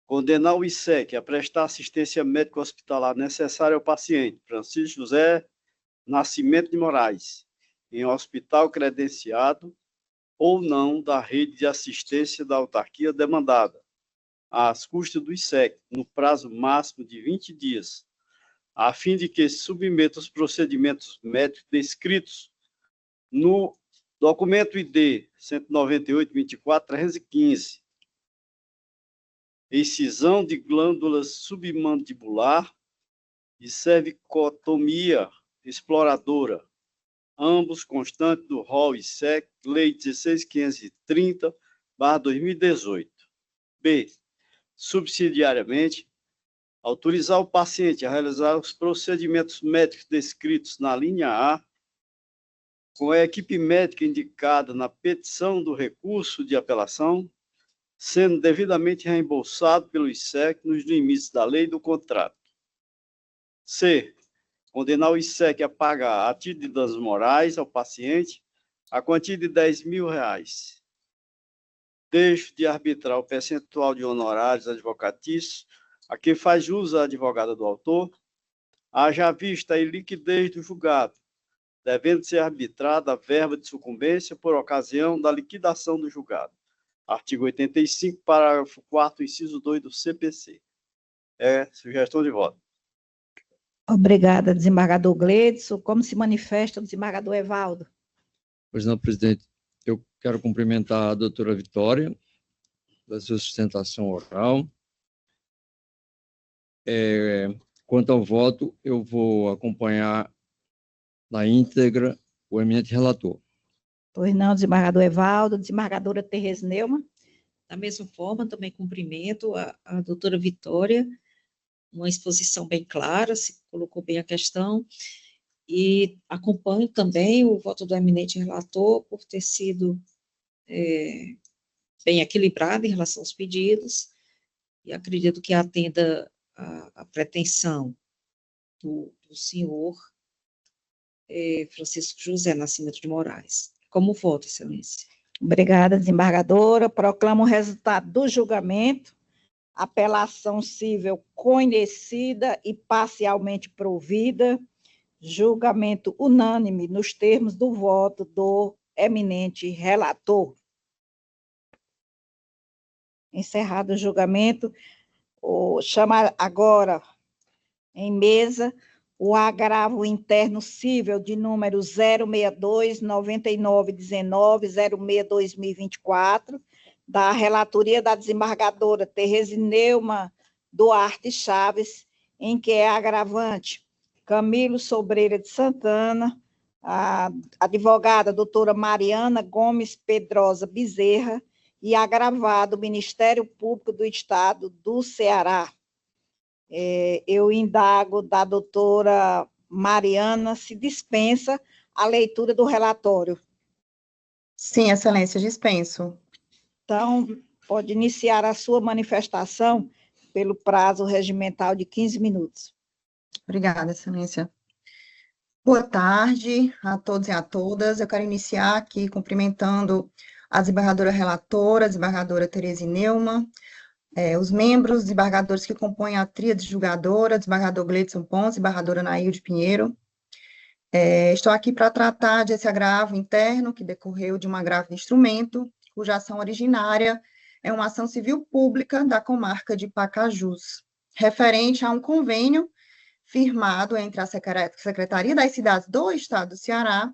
Condenar o ISEC a prestar assistência médico-hospitalar necessária ao paciente Francisco José Nascimento de Moraes, em hospital credenciado ou não da rede de assistência da autarquia demandada, às custas do ISEC, no prazo máximo de 20 dias, a fim de que se submeta os procedimentos médicos descritos no documento ID 198.24.315, excisão de glândulas submandibular e cervicotomia exploradora, ambos constantes do rol ISEC, Lei 16.530/2018. B. Subsidiariamente, autorizar o paciente a realizar os procedimentos médicos descritos na linha A, com a equipe médica indicada na petição do recurso de apelação, sendo devidamente reembolsado pelo ISEC nos limites da lei e do contrato. C. Condenar o ISEC a pagar, a título de danos morais ao paciente, a quantia de R$10.000. Deixo de arbitrar o percentual de honorários advocatícios a que faz jus a advogada do autor, haja vista a iliquidez do julgado, devendo ser arbitrada a verba de sucumbência por ocasião da liquidação do julgado. Artigo 85, parágrafo 4º, inciso 2 do CPC. Sugestão de voto. Obrigada, desembargador Gleidson. Como se manifesta o desembargador Evaldo? Pois não, presidente. Eu quero cumprimentar a doutora Vitória da sua sustentação oral. Quanto ao voto, eu vou acompanhar na íntegra o eminente relator. Pois não, desembargador Evaldo. Desembargadora Tereza Neumann. Da mesma forma, também cumprimento a doutora Vitória, uma exposição bem clara, se colocou bem a questão, e acompanho também o voto do eminente relator por ter sido bem equilibrada em relação aos pedidos, e acredito que atenda a pretensão do senhor Francisco José Nascimento de Moraes. Como voto, excelência? Obrigada, desembargadora. Proclamo o resultado do julgamento. Apelação cível conhecida e parcialmente provida. Julgamento unânime nos termos do voto do eminente relator. Encerrado o julgamento, chama agora em mesa o agravo interno cível de número 062-9919-06-2024, da relatoria da desembargadora Tereza Neuma Duarte Chaves, em que é agravante Camilo Sobreira de Santana, a advogada doutora Mariana Gomes Pedrosa Bezerra, e agravado Ministério Público do Estado do Ceará. Eu indago da doutora Mariana se dispensa a leitura do relatório. Sim, excelência, dispenso. Então, pode iniciar a sua manifestação pelo prazo regimental de 15 minutos. Obrigada, excelência. Boa tarde a todos e a todas. Eu quero iniciar aqui cumprimentando a desembargadora relatora, a desembargadora Tereza Neuma, os membros, desembargadores que compõem a tríade julgadora, desembargador Gleidson Pontes, desembargadora Nailde Pinheiro. Estou aqui para tratar desse agravo interno que decorreu de um agravo de instrumento, cuja ação originária é uma ação civil pública da comarca de Pacajus, referente a um convênio firmado entre a Secretaria das Cidades do Estado do Ceará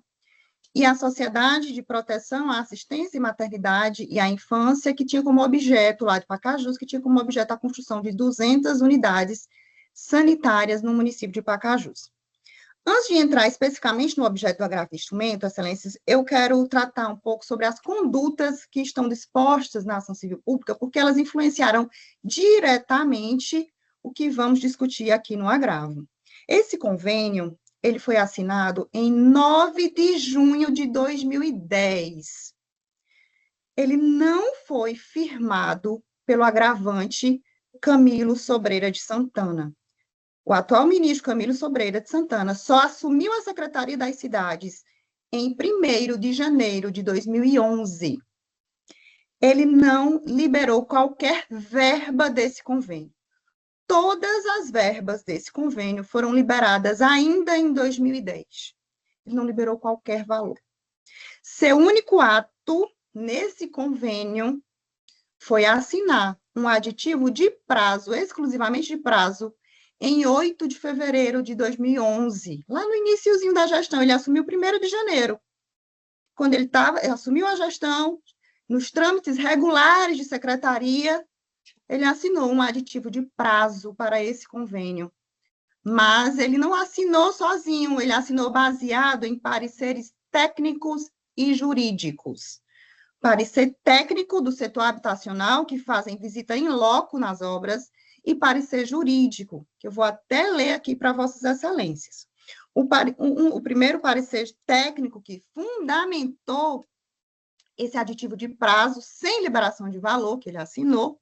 e a Sociedade de Proteção à Assistência e Maternidade e à Infância, que tinha como objeto, lá de Pacajus, que tinha como objeto a construção de 200 unidades sanitárias no município de Pacajus. Antes de entrar especificamente no objeto do agravo de instrumento, excelências, eu quero tratar um pouco sobre as condutas que estão dispostas na ação civil pública, porque elas influenciaram diretamente o que vamos discutir aqui no agravo. Esse convênio, ele foi assinado em 9 de junho de 2010. Ele não foi firmado pelo agravante Camilo Sobreira de Santana. O atual ministro Camilo Sobreira de Santana só assumiu a Secretaria das Cidades em 1º de janeiro de 2011. Ele não liberou qualquer verba desse convênio. Todas as verbas desse convênio foram liberadas ainda em 2010. Ele não liberou qualquer valor. Seu único ato nesse convênio foi assinar um aditivo de prazo, exclusivamente de prazo, em 8 de fevereiro de 2011, lá no iniciozinho da gestão. Ele assumiu 1º de janeiro. Quando ele assumiu a gestão, nos trâmites regulares de secretaria, ele assinou um aditivo de prazo para esse convênio. Mas ele não assinou sozinho, ele assinou baseado em pareceres técnicos e jurídicos. Parecer técnico do setor habitacional, que fazem visita in loco nas obras, e parecer jurídico, que eu vou até ler aqui para vossas excelências. O primeiro parecer técnico que fundamentou esse aditivo de prazo sem liberação de valor, que ele assinou,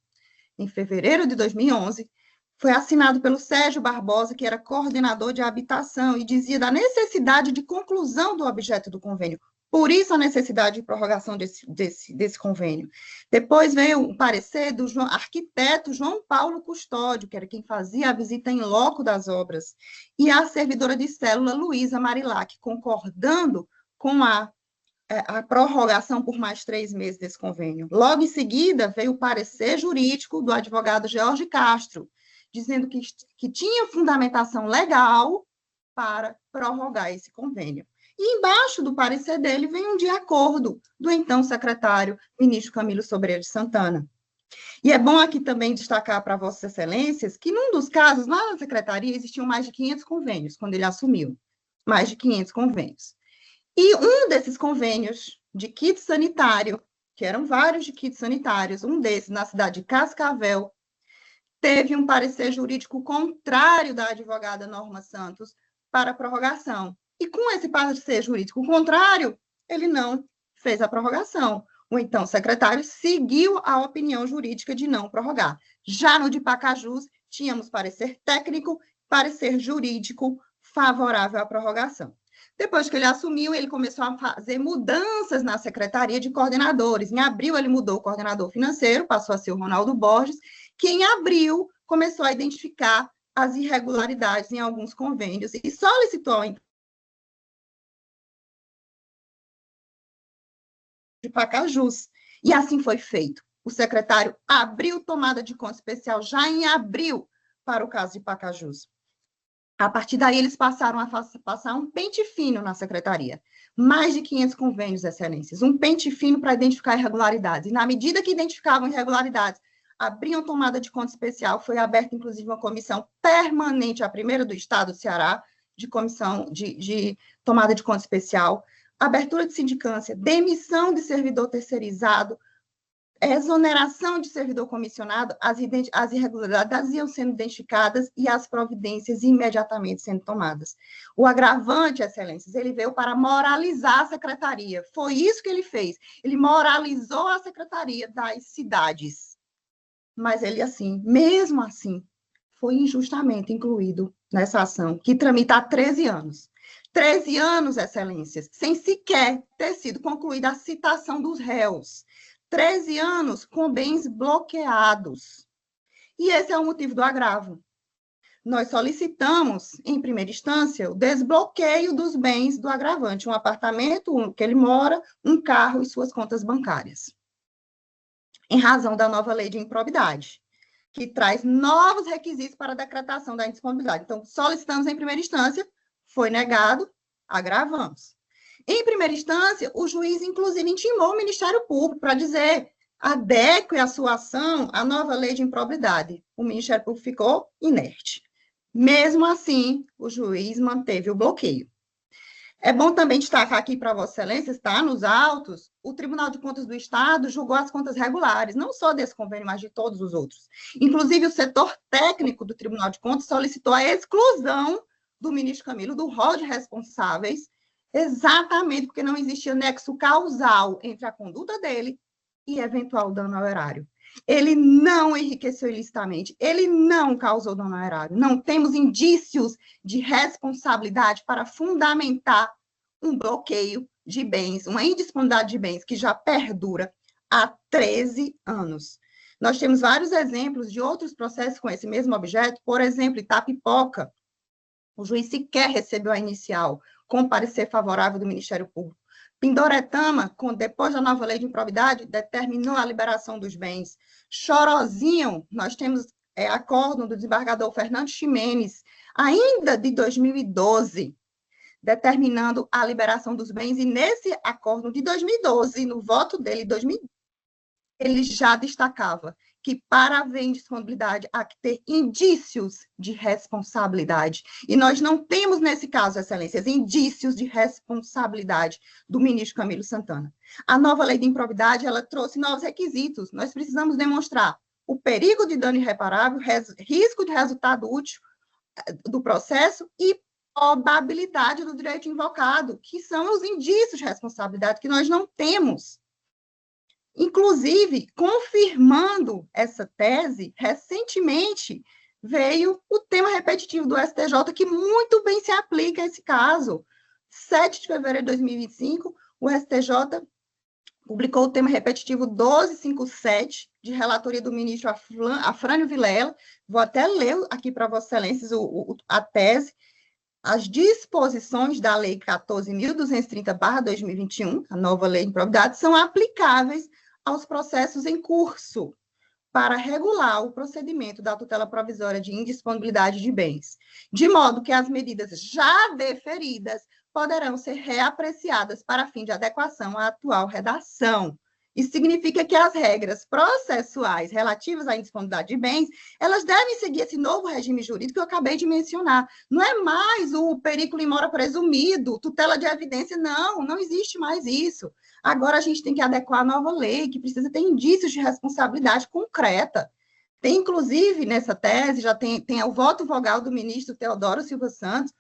em fevereiro de 2011, foi assinado pelo Sérgio Barbosa, que era coordenador de habitação, e dizia da necessidade de conclusão do objeto do convênio. Por isso, a necessidade de prorrogação desse convênio. Depois veio o parecer do arquiteto João Paulo Custódio, que era quem fazia a visita em loco das obras, e a servidora de célula Luísa Marilac, concordando com a prorrogação por mais 3 meses desse convênio. Logo em seguida, veio o parecer jurídico do advogado Jorge Castro, dizendo que tinha fundamentação legal para prorrogar esse convênio. E embaixo do parecer dele vem um de acordo do então secretário, ministro Camilo Sobreira de Santana. E é bom aqui também destacar para vossas excelências que, num dos casos, lá na secretaria, existiam mais de 500 convênios, quando ele assumiu. Mais de 500 convênios. E um desses convênios de kit sanitário, que eram vários de kits sanitários, um desses na cidade de Cascavel, teve um parecer jurídico contrário da advogada Norma Santos para a prorrogação. E com esse parecer jurídico contrário, ele não fez a prorrogação. o então secretário seguiu a opinião jurídica de não prorrogar. Já no de Pacajus, tínhamos parecer técnico, parecer jurídico favorável à prorrogação. Depois que ele assumiu, ele começou a fazer mudanças na secretaria de coordenadores. Em abril, ele mudou o coordenador financeiro, passou a ser o Ronaldo Borges, que em abril começou a identificar as irregularidades em alguns convênios e solicitou de Pacajus. E assim foi feito. O secretário abriu tomada de conta especial já em abril para o caso de Pacajus. A partir daí, eles passaram a passar um pente fino na secretaria. Mais de 500 convênios, excelências. Um pente fino para identificar irregularidades. E na medida que identificavam irregularidades, abriam tomada de conta especial. Foi aberta, inclusive, uma comissão permanente, a primeira do Estado do Ceará, de comissão de tomada de conta especial. Abertura de sindicância, demissão de servidor terceirizado, exoneração de servidor comissionado, as irregularidades iam sendo identificadas e as providências imediatamente sendo tomadas. O agravante, excelências, ele veio para moralizar a secretaria. Foi isso que ele fez. Ele moralizou a secretaria das cidades. Mas ele, assim, mesmo assim, foi injustamente incluído nessa ação, que tramita há 13 anos. 13 anos, excelências, sem sequer ter sido concluída a citação dos réus. 13 anos com bens bloqueados. E esse é o motivo do agravo. Nós solicitamos, em primeira instância, o desbloqueio dos bens do agravante, um apartamento que ele mora, um carro e suas contas bancárias. Em razão da nova lei de improbidade, que traz novos requisitos para a decretação da indisponibilidade. Então, solicitamos em primeira instância, foi negado, agravamos. Em primeira instância, o juiz, inclusive, intimou o Ministério Público para dizer adeque a sua ação à nova lei de improbidade. O Ministério Público ficou inerte. Mesmo assim, o juiz manteve o bloqueio. É bom também destacar aqui para Vossa Excelência, está nos autos, o Tribunal de Contas do Estado julgou as contas regulares, não só desse convênio, mas de todos os outros. Inclusive, o setor técnico do Tribunal de Contas solicitou a exclusão do ministro Camilo do rol de responsáveis, exatamente porque não existia nexo causal entre a conduta dele e eventual dano ao erário. Ele não enriqueceu ilicitamente, ele não causou dano ao erário. Não temos indícios de responsabilidade para fundamentar um bloqueio de bens, uma indisponibilidade de bens que já perdura há 13 anos. Nós temos vários exemplos de outros processos com esse mesmo objeto, por exemplo, Itapipoca. O juiz sequer recebeu a inicial, com parecer favorável do Ministério Público. Pindoretama, depois da nova lei de improbidade, determinou a liberação dos bens. Chorozinho, nós temos acórdão do desembargador Fernando Ximenes, ainda de 2012, determinando a liberação dos bens, e nesse acórdão de 2012, no voto dele, ele já destacava que para haver indisponibilidade há que ter indícios de responsabilidade. E nós não temos, nesse caso, excelências, indícios de responsabilidade do ministro Camilo Santana. A nova lei de improbidade, ela trouxe novos requisitos. Nós precisamos demonstrar o perigo de dano irreparável, risco de resultado útil do processo e probabilidade do direito invocado, que são os indícios de responsabilidade que nós não temos. Inclusive, confirmando essa tese, recentemente veio o tema repetitivo do STJ, que muito bem se aplica a esse caso. 7 de fevereiro de 2025, o STJ publicou o tema repetitivo 1257, de relatoria do ministro Afrânio Vilela. Vou até ler aqui para Vossa Excelências a tese. As disposições da Lei 14.230/2021, a nova lei de improbidade, são aplicáveis aos processos em curso para regular o procedimento da tutela provisória de indisponibilidade de bens, de modo que as medidas já deferidas poderão ser reapreciadas para fim de adequação à atual redação. Isso significa que as regras processuais relativas à indisponibilidade de bens, elas devem seguir esse novo regime jurídico que eu acabei de mencionar. Não é mais o periculum in mora presumido, tutela de evidência, não existe mais isso. Agora a gente tem que adequar a nova lei, que precisa ter indícios de responsabilidade concreta. Tem, inclusive, nessa tese, já tem o voto vogal do ministro Teodoro Silva Santos,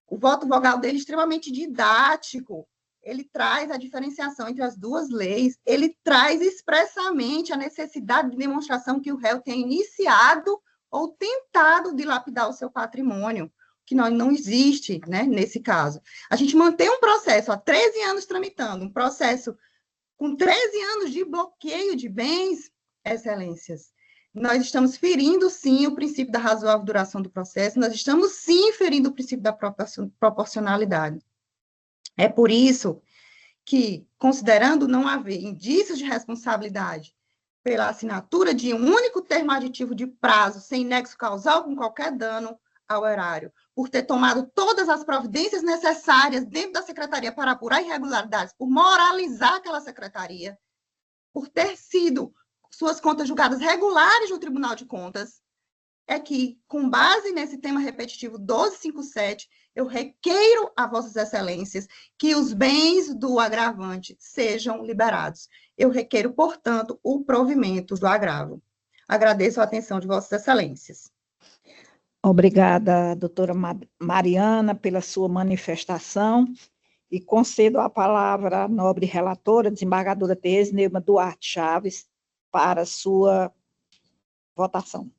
o voto vogal dele extremamente didático, ele traz a diferenciação entre as duas leis, ele traz expressamente a necessidade de demonstração que o réu tenha iniciado ou tentado dilapidar o seu patrimônio, que não existe, né, nesse caso. A gente mantém um processo há 13 anos tramitando, um processo com 13 anos de bloqueio de bens, excelências. Nós estamos ferindo, sim, o princípio da razoável duração do processo, nós estamos, sim, ferindo o princípio da proporcionalidade. É por isso que, considerando não haver indícios de responsabilidade pela assinatura de um único termo aditivo de prazo sem nexo causal com qualquer dano ao erário, por ter tomado todas as providências necessárias dentro da secretaria para apurar irregularidades, por moralizar aquela secretaria, por ter sido suas contas julgadas regulares no Tribunal de Contas, é que, com base nesse tema repetitivo 1257, eu requeiro a vossas excelências que os bens do agravante sejam liberados. Eu requeiro, portanto, o provimento do agravo. Agradeço a atenção de vossas excelências. Obrigada, doutora Mariana, pela sua manifestação, e concedo a palavra à nobre relatora, desembargadora Tereza Neuma Duarte Chaves, para sua votação.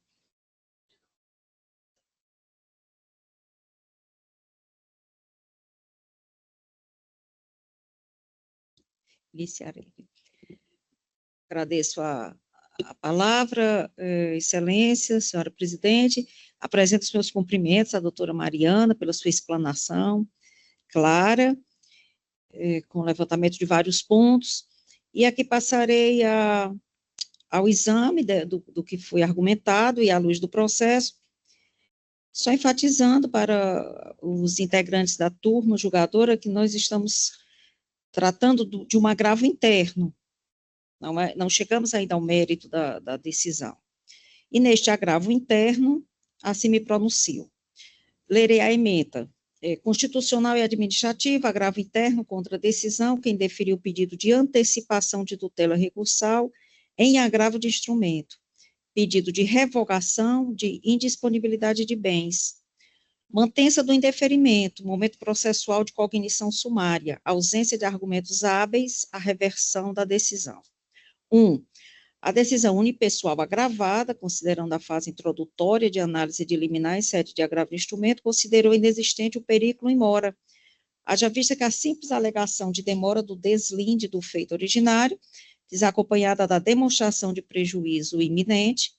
Iniciar. Agradeço a palavra, excelência, senhora presidente. Apresento os meus cumprimentos à doutora Mariana pela sua explanação clara, com levantamento de vários pontos, e aqui passarei ao exame do que foi argumentado e à luz do processo, só enfatizando para os integrantes da turma julgadora que nós estamos tratando de um agravo interno, não chegamos ainda ao mérito da decisão. E neste agravo interno, assim me pronuncio. Lerei a ementa. Constitucional e administrativa, agravo interno contra a decisão, quem deferiu o pedido de antecipação de tutela recursal em agravo de instrumento, pedido de revogação de indisponibilidade de bens, mantença do indeferimento, momento processual de cognição sumária, ausência de argumentos hábeis, a reversão da decisão. 1. A decisão unipessoal agravada, considerando a fase introdutória de análise de liminar em sede de agravo de instrumento, considerou inexistente o perículo in mora, haja vista que a simples alegação de demora do deslinde do feito originário, desacompanhada da demonstração de prejuízo iminente,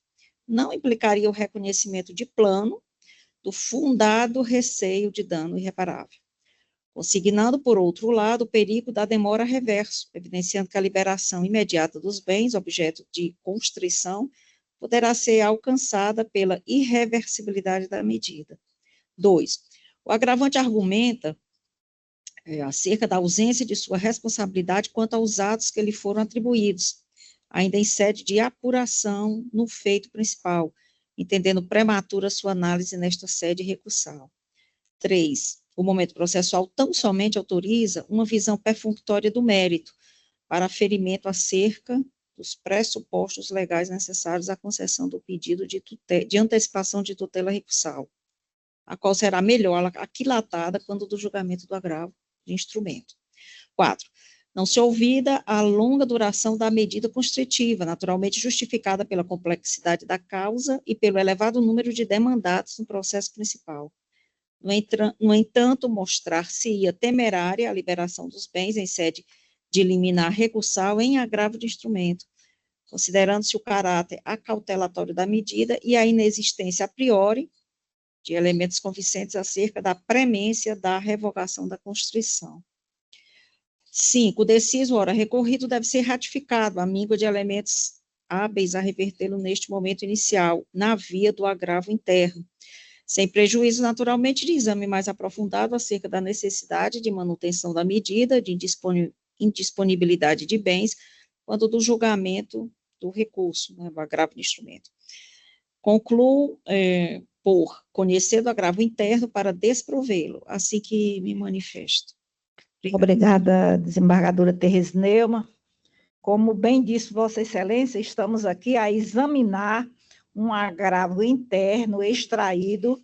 não implicaria o reconhecimento de plano do fundado receio de dano irreparável, consignando, por outro lado, o perigo da demora reverso, evidenciando que a liberação imediata dos bens, objeto de constrição, poderá ser alcançada pela irreversibilidade da medida. 2. O agravante argumenta acerca da ausência de sua responsabilidade quanto aos atos que lhe foram atribuídos, ainda em sede de apuração no feito principal, entendendo prematura sua análise nesta sede recursal. 3. O momento processual tão somente autoriza uma visão perfunctória do mérito para aferimento acerca dos pressupostos legais necessários à concessão do pedido de antecipação de tutela recursal, a qual será melhor aquilatada quando do julgamento do agravo de instrumento. 4. Não se olvida a longa duração da medida constritiva, naturalmente justificada pela complexidade da causa e pelo elevado número de demandados no processo principal. No entanto, mostrar-se-ia temerária a liberação dos bens em sede de liminar recursal em agravo de instrumento, considerando-se o caráter acautelatório da medida e a inexistência a priori de elementos convincentes acerca da premência da revogação da constrição. 5. O deciso, ora recorrido, deve ser ratificado, à míngua de elementos hábeis a revertê-lo neste momento inicial, na via do agravo interno, sem prejuízo, naturalmente, de exame mais aprofundado acerca da necessidade de manutenção da medida de indisponibilidade de bens, quando do julgamento do recurso, né, do agravo de instrumento. Concluo por conhecer do agravo interno para desprovê-lo, assim que me manifesto. Obrigada, desembargadora Tereza Neuma. Como bem disse Vossa Excelência, estamos aqui a examinar um agravo interno extraído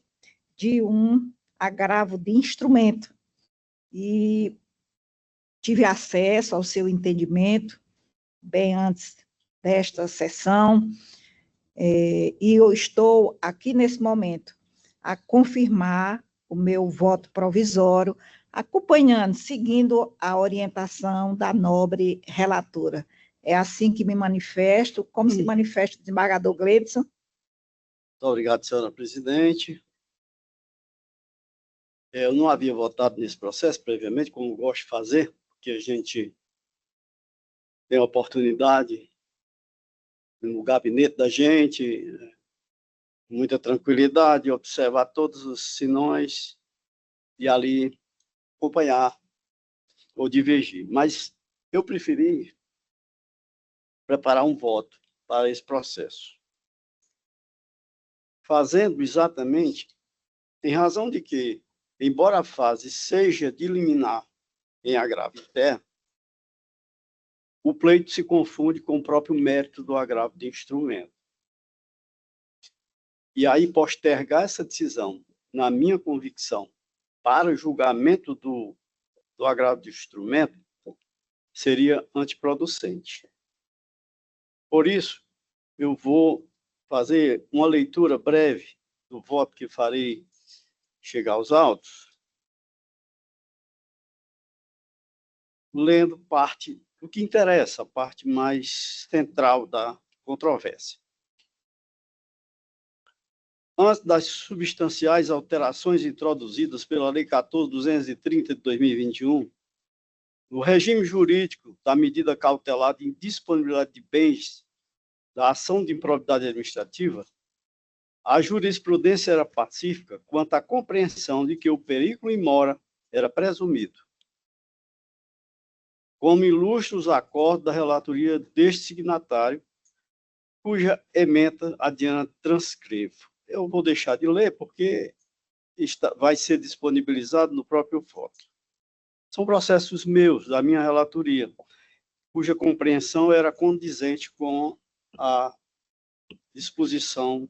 de um agravo de instrumento. E tive acesso ao seu entendimento bem antes desta sessão, e eu estou aqui nesse momento a confirmar o meu voto provisório, acompanhando, seguindo a orientação da nobre relatora. É assim que me manifesto, como se manifesta o desembargador Gleidson. Muito obrigado, senhora presidente. Eu não havia votado nesse processo previamente, como gosto de fazer, porque a gente tem a oportunidade no gabinete da gente, muita tranquilidade, observar todos os sinões e ali acompanhar ou divergir. Mas eu preferi preparar um voto para esse processo, fazendo exatamente em razão de que, embora a fase seja de liminar em agravo interno, o pleito se confunde com o próprio mérito do agravo de instrumento. E aí postergar essa decisão, na minha convicção, para julgamento do agravo de instrumento, seria antiproducente. Por isso, eu vou fazer uma leitura breve do voto que farei chegar aos autos, lendo parte do que interessa, a parte mais central da controvérsia. Antes das substanciais alterações introduzidas pela Lei 14.230 de 2021, no regime jurídico da medida cautelar de indisponibilidade de bens da ação de improbidade administrativa, a jurisprudência era pacífica quanto à compreensão de que o perigo in mora era presumido, como ilustram os acordos da relatoria deste signatário, cuja ementa adiante transcrevo. Eu vou deixar de ler porque vai ser disponibilizado no próprio voto. São processos meus, da minha relatoria, cuja compreensão era condizente com a disposição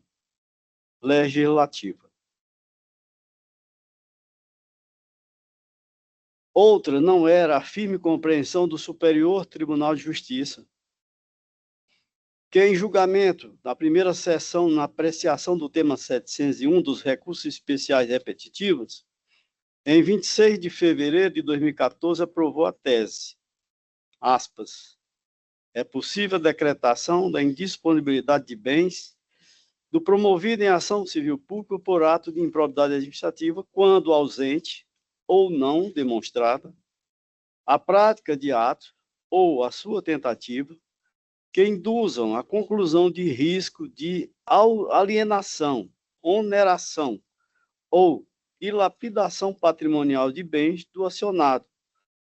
legislativa. Outra não era a firme compreensão do Superior Tribunal de Justiça, que em julgamento, na primeira sessão, na apreciação do tema 701 dos recursos especiais repetitivos, em 26 de fevereiro de 2014, aprovou a tese, aspas, é possível a decretação da indisponibilidade de bens do promovido em ação civil pública por ato de improbidade administrativa, quando ausente ou não demonstrada a prática de ato ou a sua tentativa que induzam a conclusão de risco de alienação, oneração ou dilapidação patrimonial de bens do acionado,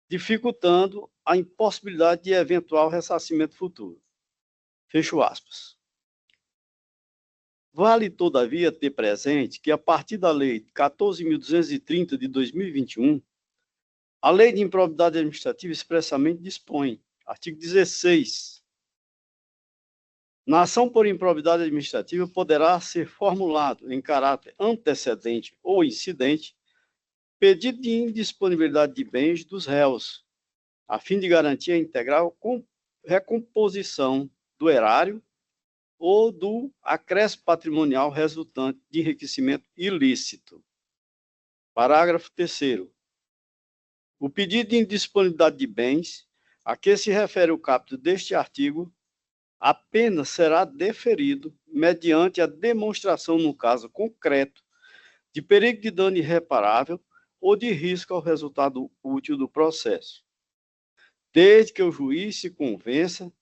dificultando a impossibilidade de eventual ressarcimento futuro. Fecho aspas. Vale, todavia, ter presente que, a partir da Lei 14.230 de 2021, a Lei de Improbidade Administrativa expressamente dispõe, artigo 16, na ação por improbidade administrativa poderá ser formulado, em caráter antecedente ou incidente, pedido de indisponibilidade de bens dos réus, a fim de garantir a integral recomposição do erário ou do acréscimo patrimonial resultante de enriquecimento ilícito. Parágrafo 3º. O pedido de indisponibilidade de bens, a que se refere o caput deste artigo, apenas será deferido mediante a demonstração, no caso concreto, de perigo de dano irreparável ou de risco ao resultado útil do processo, desde que o juiz se convença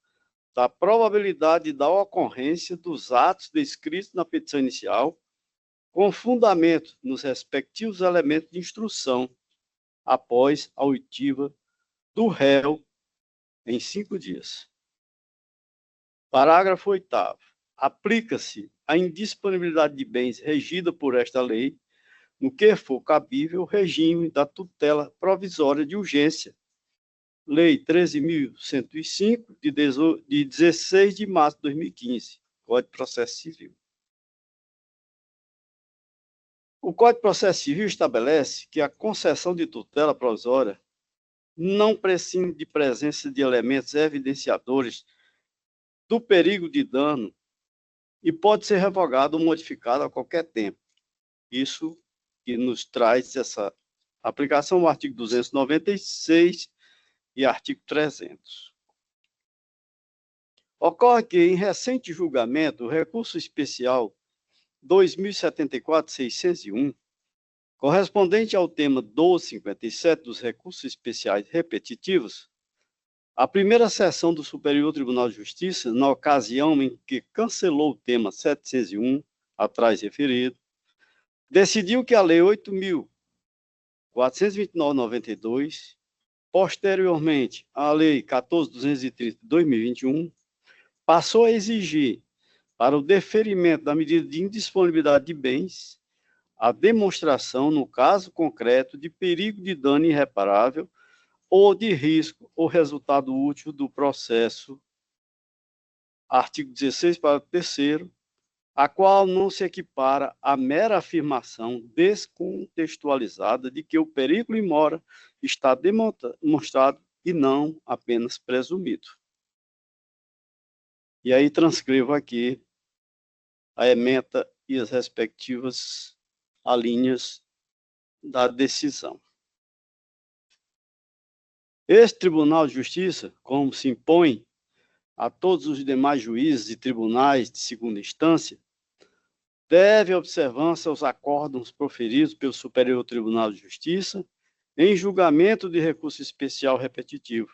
da probabilidade da ocorrência dos atos descritos na petição inicial, com fundamento nos respectivos elementos de instrução, após a oitiva do réu em 5 dias. Parágrafo 8º. Aplica-se a indisponibilidade de bens regida por esta lei, no que for cabível o regime da tutela provisória de urgência, Lei 13.105, de 16 de março de 2015, Código de Processo Civil. O Código de Processo Civil estabelece que a concessão de tutela provisória não prescinde de presença de elementos evidenciadores do perigo de dano e pode ser revogado ou modificado a qualquer tempo. Isso que nos traz essa aplicação do artigo 296 e artigo 300. Ocorre que, em recente julgamento, o recurso especial 2074-601, correspondente ao tema 1257 dos recursos especiais repetitivos, a primeira sessão do Superior Tribunal de Justiça, na ocasião em que cancelou o tema 701, atrás referido, decidiu que a Lei 8.429/92, posteriormente à Lei 14.230 de 2021, passou a exigir, para o deferimento da medida de indisponibilidade de bens, a demonstração, no caso concreto, de perigo de dano irreparável ou de risco ou resultado útil do processo, artigo 16, parágrafo 3º, a qual não se equipara à mera afirmação descontextualizada de que o perigo in mora está demonstrado e não apenas presumido. E aí transcrevo aqui a ementa e as respectivas alíneas da decisão. Este Tribunal de Justiça, como se impõe a todos os demais juízes e tribunais de segunda instância, deve observância aos acórdãos proferidos pelo Superior Tribunal de Justiça em julgamento de recurso especial repetitivo,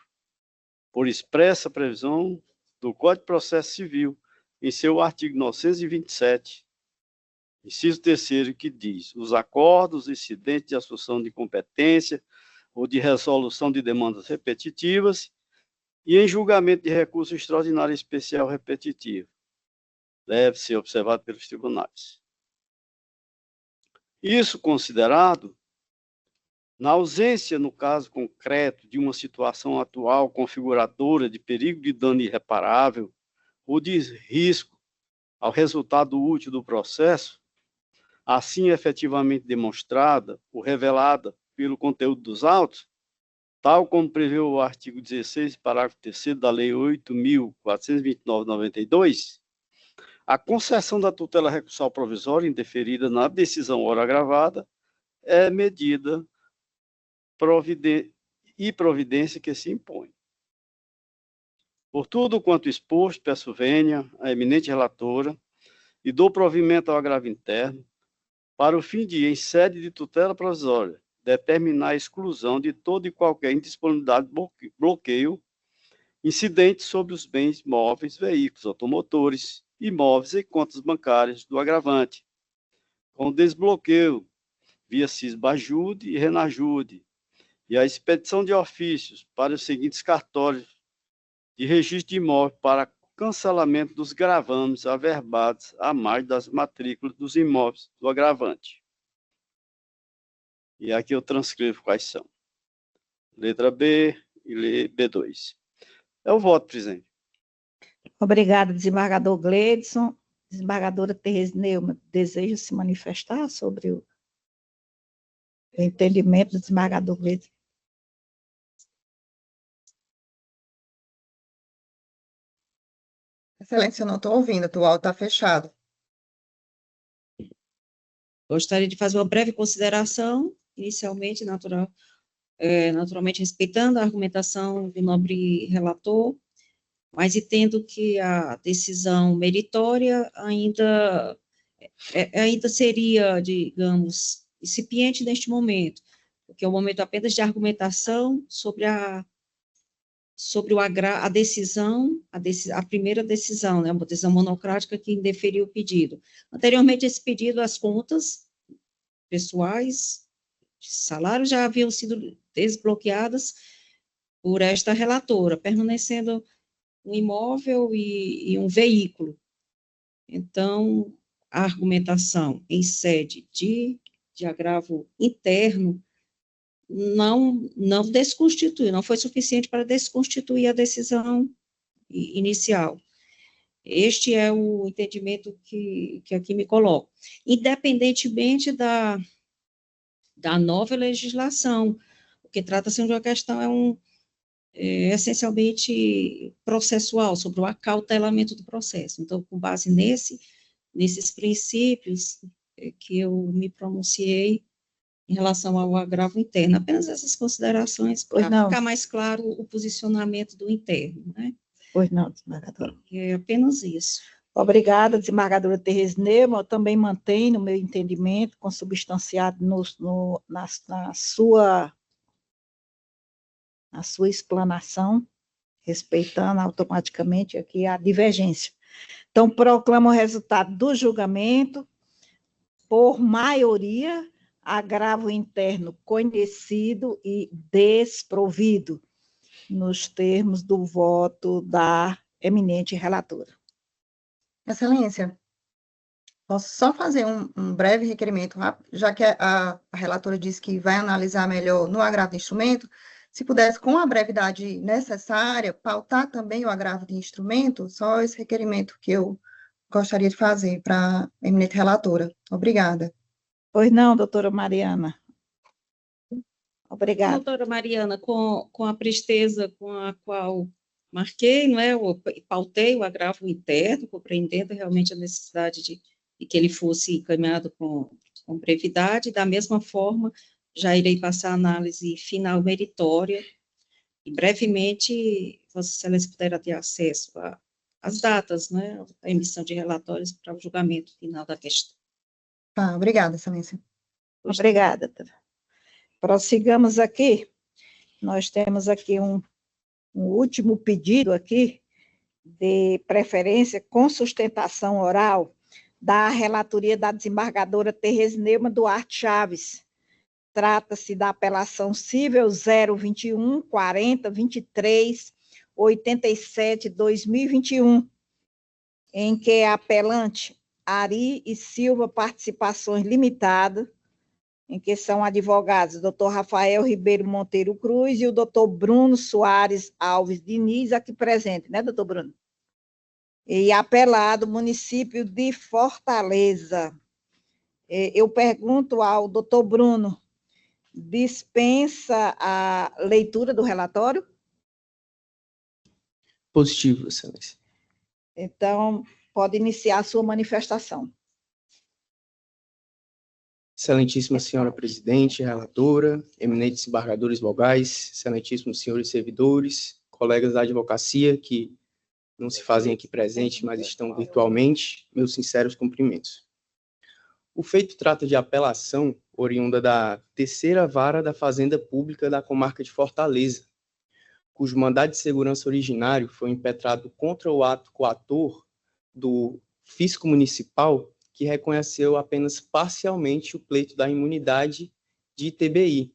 por expressa previsão do Código de Processo Civil, em seu artigo 927, inciso 3º, que diz: os acordos incidentes de assunção de competência ou de resolução de demandas repetitivas e em julgamento de recurso extraordinário especial repetitivo deve ser observado pelos tribunais. Isso considerado, na ausência, no caso concreto, de uma situação atual configuradora de perigo de dano irreparável ou de risco ao resultado útil do processo, assim efetivamente demonstrada ou revelada pelo conteúdo dos autos, tal como prevê o artigo 16, parágrafo 3º da Lei 8.429/92, a concessão da tutela recursal provisória indeferida na decisão ora agravada é medida e providência que se impõe. Por tudo quanto exposto, peço vênia à eminente relatora e dou provimento ao agravo interno, para o fim de, em sede de tutela provisória, determinar a exclusão de toda e qualquer indisponibilidade de bloqueio incidente sobre os bens móveis, veículos automotores, imóveis e contas bancárias do agravante, com desbloqueio via Cisbajude e Renajude, e a expedição de ofícios para os seguintes cartórios de registro de imóvel para cancelamento dos gravames averbados a mais das matrículas dos imóveis do agravante. E aqui eu transcrevo quais são. Letra B e B2. É o voto, presidente. Obrigada, desembargador Gleidson. Desembargadora Tereza Neumann, deseja se manifestar sobre o entendimento do desembargador Gleidson? Excelência, eu não estou ouvindo, o áudio está fechado. Gostaria de fazer uma breve consideração, inicialmente, naturalmente respeitando a argumentação do nobre relator, mas entendo que a decisão meritória ainda seria, digamos, incipiente neste momento, porque é um momento apenas de argumentação sobre a decisão, a primeira decisão, né, uma decisão monocrática que indeferiu o pedido. Anteriormente, esse pedido, as contas pessoais de salário já haviam sido desbloqueadas por esta relatora, permanecendo um imóvel e um veículo. Então, a argumentação em sede de agravo interno não desconstitui, não foi suficiente para desconstituir a decisão inicial. Este é o entendimento que aqui me coloco. Independentemente da nova legislação, porque trata-se de uma questão, essencialmente processual, sobre o acautelamento do processo. Então, com base nesses princípios que eu me pronunciei em relação ao agravo interno, apenas essas considerações para ficar mais claro o posicionamento do interno, né? Pois não, desembargadora. É apenas isso. Obrigada, desembargadora Tereza Neumann. Eu também mantenho, no meu entendimento, consubstanciado na sua explanação, respeitando automaticamente aqui a divergência. Então, proclamo o resultado do julgamento por maioria, agravo interno conhecido e desprovido, nos termos do voto da eminente relatora. Excelência, posso só fazer um breve requerimento rápido, já que a relatora disse que vai analisar melhor no agravo de instrumento, se pudesse, com a brevidade necessária, pautar também o agravo de instrumento, só esse requerimento que eu gostaria de fazer para a eminente relatora. Obrigada. Pois não, doutora Mariana. Obrigada. Doutora Mariana, com a presteza com a qual marquei, não é, pautei o agravo interno, compreendendo realmente a necessidade de que ele fosse encaminhado com brevidade, da mesma forma, já irei passar a análise final meritória, e brevemente, Vossa Excelência poderá ter acesso às datas, né, a emissão de relatórios para o julgamento final da questão. Tá, obrigada, Excelência. Obrigada, doutora. Prossigamos aqui. Nós temos aqui um último pedido aqui, de preferência com sustentação oral, da relatoria da desembargadora Tereza Neumann Duarte Chaves. Trata-se da apelação cível 021 40 23 87 2021, em que a apelante Ari e Silva Participações Limitada, em que são advogados o doutor Rafael Ribeiro Monteiro Cruz e o doutor Bruno Soares Alves Diniz, aqui presente, né, doutor Bruno? E apelado município de Fortaleza. Eu pergunto ao doutor Bruno, dispensa a leitura do relatório? Positivo, Excelência. Então, pode iniciar a sua manifestação. Excelentíssima senhora presidente, relatora, eminentes embargadores vogais, excelentíssimos senhores servidores, colegas da advocacia que não se fazem aqui presentes, mas estão virtualmente, meus sinceros cumprimentos. O feito trata de apelação oriunda da terceira vara da Fazenda Pública da comarca de Fortaleza, cujo mandado de segurança originário foi impetrado contra o ato coator do fisco municipal, que reconheceu apenas parcialmente o pleito da imunidade de ITBI,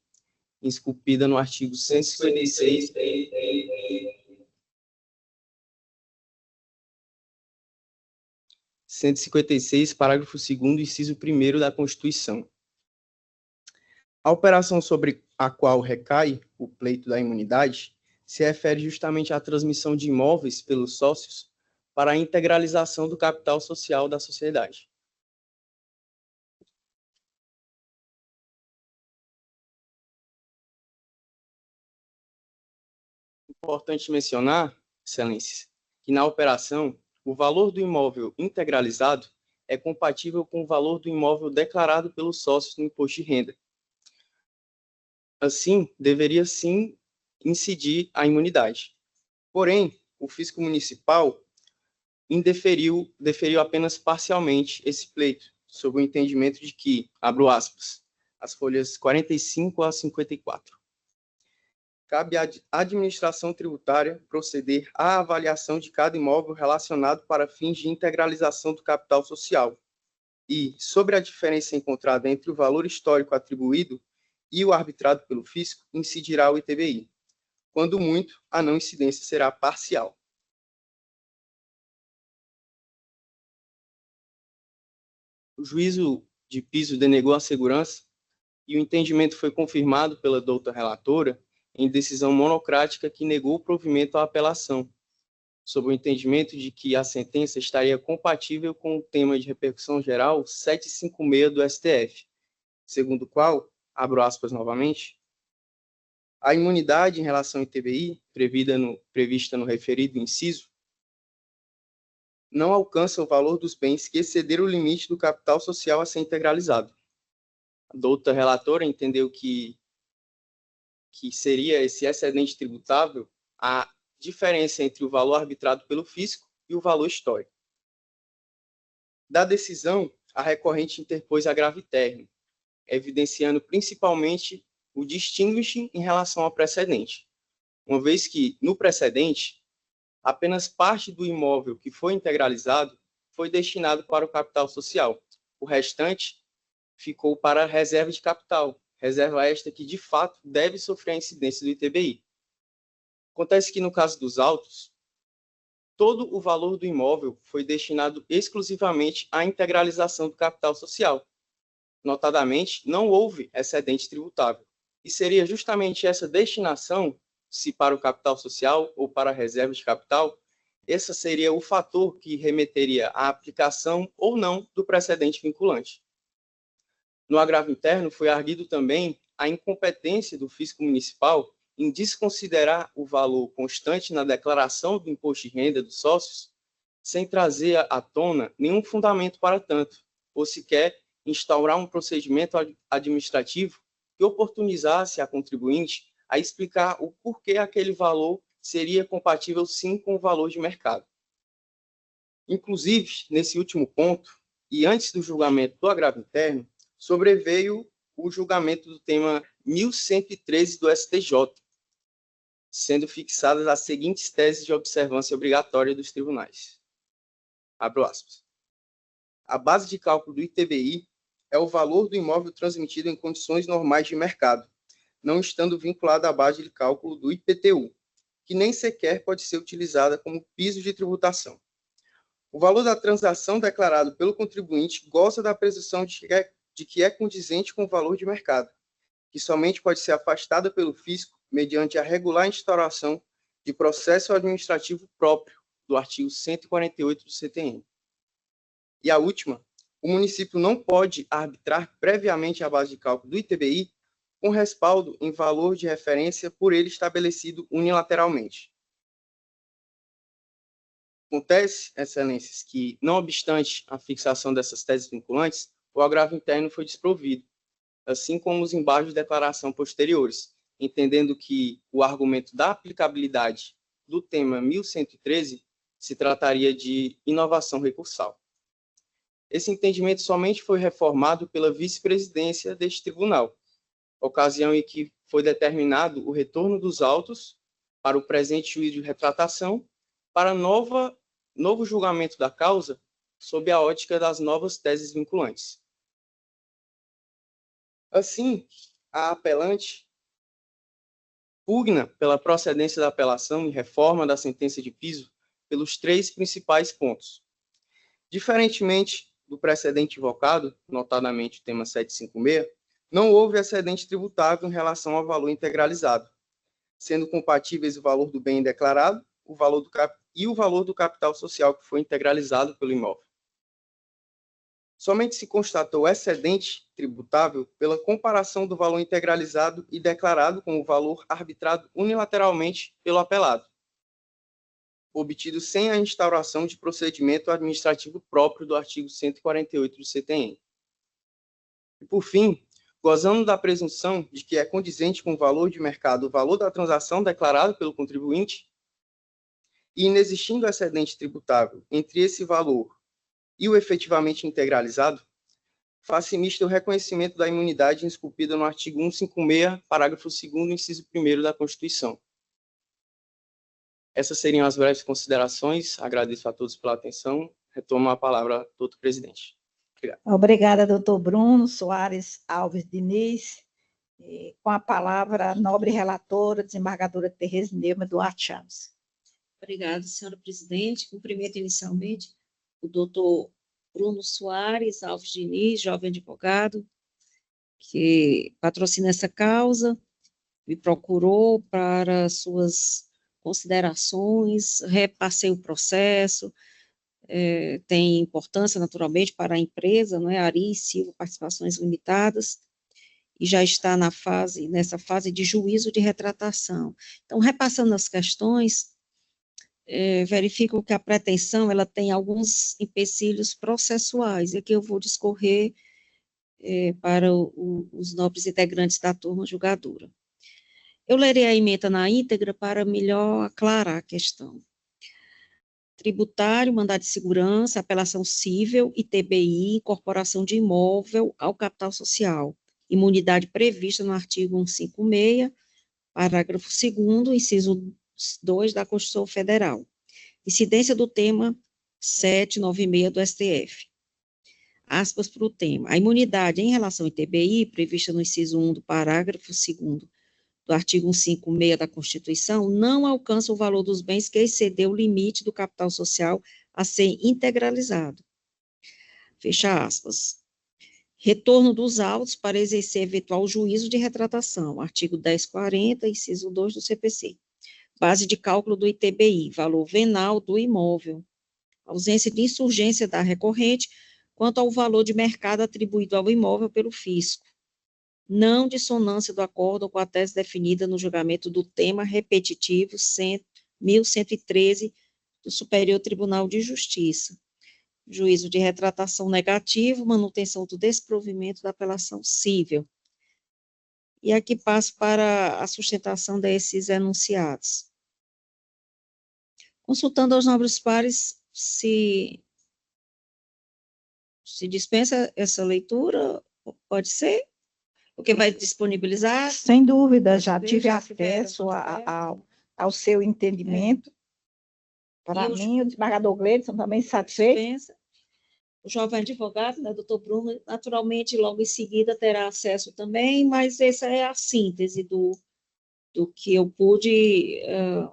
esculpida no artigo 156, parágrafo 2º, inciso 1º da Constituição. A operação sobre a qual recai o pleito da imunidade se refere justamente à transmissão de imóveis pelos sócios para a integralização do capital social da sociedade. Importante mencionar, excelências, que na operação, o valor do imóvel integralizado é compatível com o valor do imóvel declarado pelos sócios no imposto de renda. Assim, deveria sim incidir a imunidade. Porém, o fisco municipal deferiu apenas parcialmente esse pleito, sob o entendimento de que, abro aspas, as folhas 45 a 54. Cabe à administração tributária proceder à avaliação de cada imóvel relacionado para fins de integralização do capital social e, sobre a diferença encontrada entre o valor histórico atribuído e o arbitrado pelo fisco, incidirá o ITBI. Quando muito, a não incidência será parcial. O juízo de piso denegou a segurança e o entendimento foi confirmado pela doutora relatora em decisão monocrática que negou o provimento à apelação, sob o entendimento de que a sentença estaria compatível com o tema de repercussão geral 756 do STF, segundo o qual, abro aspas novamente, A imunidade em relação ao ITBI, prevista no referido inciso, não alcança o valor dos bens que excederam o limite do capital social a ser integralizado. A doutora relatora entendeu que seria esse excedente tributável a diferença entre o valor arbitrado pelo fisco e o valor histórico. Da decisão, a recorrente interpôs agravo térreo, evidenciando principalmente o distinguishing em relação ao precedente, uma vez que, no precedente, apenas parte do imóvel que foi integralizado foi destinado para o capital social. O restante ficou para a reserva de capital, reserva esta que, de fato, deve sofrer a incidência do ITBI. Acontece que, no caso dos autos, todo o valor do imóvel foi destinado exclusivamente à integralização do capital social. Notadamente, não houve excedente tributável. E seria justamente essa destinação, se para o capital social ou para a reserva de capital, esse seria o fator que remeteria à aplicação ou não do precedente vinculante. No agravo interno, foi arguido também a incompetência do fisco municipal em desconsiderar o valor constante na declaração do imposto de renda dos sócios, sem trazer à tona nenhum fundamento para tanto, ou sequer instaurar um procedimento administrativo que oportunizasse a contribuinte a explicar o porquê aquele valor seria compatível sim com o valor de mercado. Inclusive, nesse último ponto, e antes do julgamento do agravo interno, sobreveio o julgamento do tema 1113 do STJ, sendo fixadas as seguintes teses de observância obrigatória dos tribunais. Abro aspas. A base de cálculo do ITBI é o valor do imóvel transmitido em condições normais de mercado, não estando vinculado à base de cálculo do IPTU, que nem sequer pode ser utilizada como piso de tributação. O valor da transação declarado pelo contribuinte goza da presunção de que é condizente com o valor de mercado, que somente pode ser afastada pelo fisco mediante a regular instauração de processo administrativo próprio do artigo 148 do CTN. E a última, o município não pode arbitrar previamente a base de cálculo do ITBI com respaldo em valor de referência por ele estabelecido unilateralmente. Acontece, excelências, que, não obstante a fixação dessas teses vinculantes, o agravo interno foi desprovido, assim como os embargos de declaração posteriores, entendendo que o argumento da aplicabilidade do tema 1113 se trataria de inovação recursal. Esse entendimento somente foi reformado pela vice-presidência deste tribunal, ocasião em que foi determinado o retorno dos autos para o presente juízo de retratação para novo julgamento da causa sob a ótica das novas teses vinculantes. Assim, a apelante pugna pela procedência da apelação e reforma da sentença de piso pelos três principais pontos. Diferentemente do precedente invocado, notadamente o tema 756, não houve excedente tributável em relação ao valor integralizado, sendo compatíveis o valor do bem declarado o valor do capital social que foi integralizado pelo imóvel. Somente se constatou excedente tributável pela comparação do valor integralizado e declarado com o valor arbitrado unilateralmente pelo apelado, obtido sem a instauração de procedimento administrativo próprio do artigo 148 do CTN. E, por fim, gozando da presunção de que é condizente com o valor de mercado o valor da transação declarado pelo contribuinte, e inexistindo excedente tributável entre esse valor e o efetivamente integralizado, faz-se misto o reconhecimento da imunidade esculpida no artigo 156, parágrafo 2º, inciso 1º da Constituição. Essas seriam as breves considerações. Agradeço a todos pela atenção. Retomo a palavra, doutor presidente. Obrigado. Obrigada, doutor Bruno Soares Alves Diniz. Com a palavra, a nobre relatora, desembargadora Tereza Neuma Duarte Chaves. Obrigada, senhora presidente. Cumprimento inicialmente o doutor Bruno Soares Alves Diniz, jovem advogado, que patrocina essa causa, me procurou para suas considerações, repassei o processo, tem importância, naturalmente, para a empresa, não é? Ari Silva Participações Limitadas, e já está nessa fase de juízo de retratação. Então, repassando as questões, verifico que a pretensão, ela tem alguns empecilhos processuais, e aqui eu vou discorrer para os nobres integrantes da turma julgadora. Eu lerei a ementa na íntegra para melhor aclarar a questão. Tributário, mandado de segurança, apelação cível, ITBI, incorporação de imóvel ao capital social, imunidade prevista no artigo 156, parágrafo 2º, inciso 2 da Constituição Federal. Incidência do tema 796 do STF. Aspas para o tema. A imunidade em relação ao ITBI, prevista no inciso 1 do parágrafo 2º do artigo 156 da Constituição, não alcança o valor dos bens que excedeu o limite do capital social a ser integralizado. Fecha aspas. Retorno dos autos para exercer eventual juízo de retratação, artigo 1040, inciso 2 do CPC. Base de cálculo do ITBI, valor venal do imóvel. Ausência de insurgência da recorrente quanto ao valor de mercado atribuído ao imóvel pelo fisco. Não dissonância do acordo com a tese definida no julgamento do tema repetitivo 1113 do Superior Tribunal de Justiça. Juízo de retratação negativo, manutenção do desprovimento da apelação cível. E aqui passo para a sustentação desses enunciados. Consultando aos nobres pares, se dispensa essa leitura, pode ser? Porque vai disponibilizar? Sem dúvida, já tive acesso ao seu entendimento. Para mim, o desembargador Gleidson também satisfeito. O jovem advogado, né, doutor Bruno, naturalmente, logo em seguida terá acesso também, mas essa é a síntese do que eu pude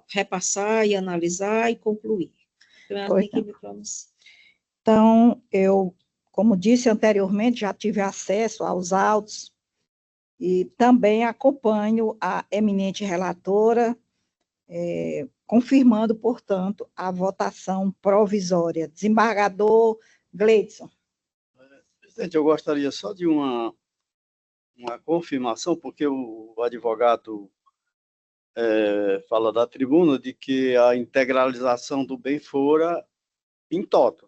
repassar e analisar e concluir. Então, eu, como disse anteriormente, já tive acesso aos autos e também acompanho a eminente relatora, confirmando, portanto, a votação provisória. Desembargador Gleidson. Presidente, eu gostaria só de uma confirmação, porque o advogado fala da tribuna de que a integralização do bem fora em toto.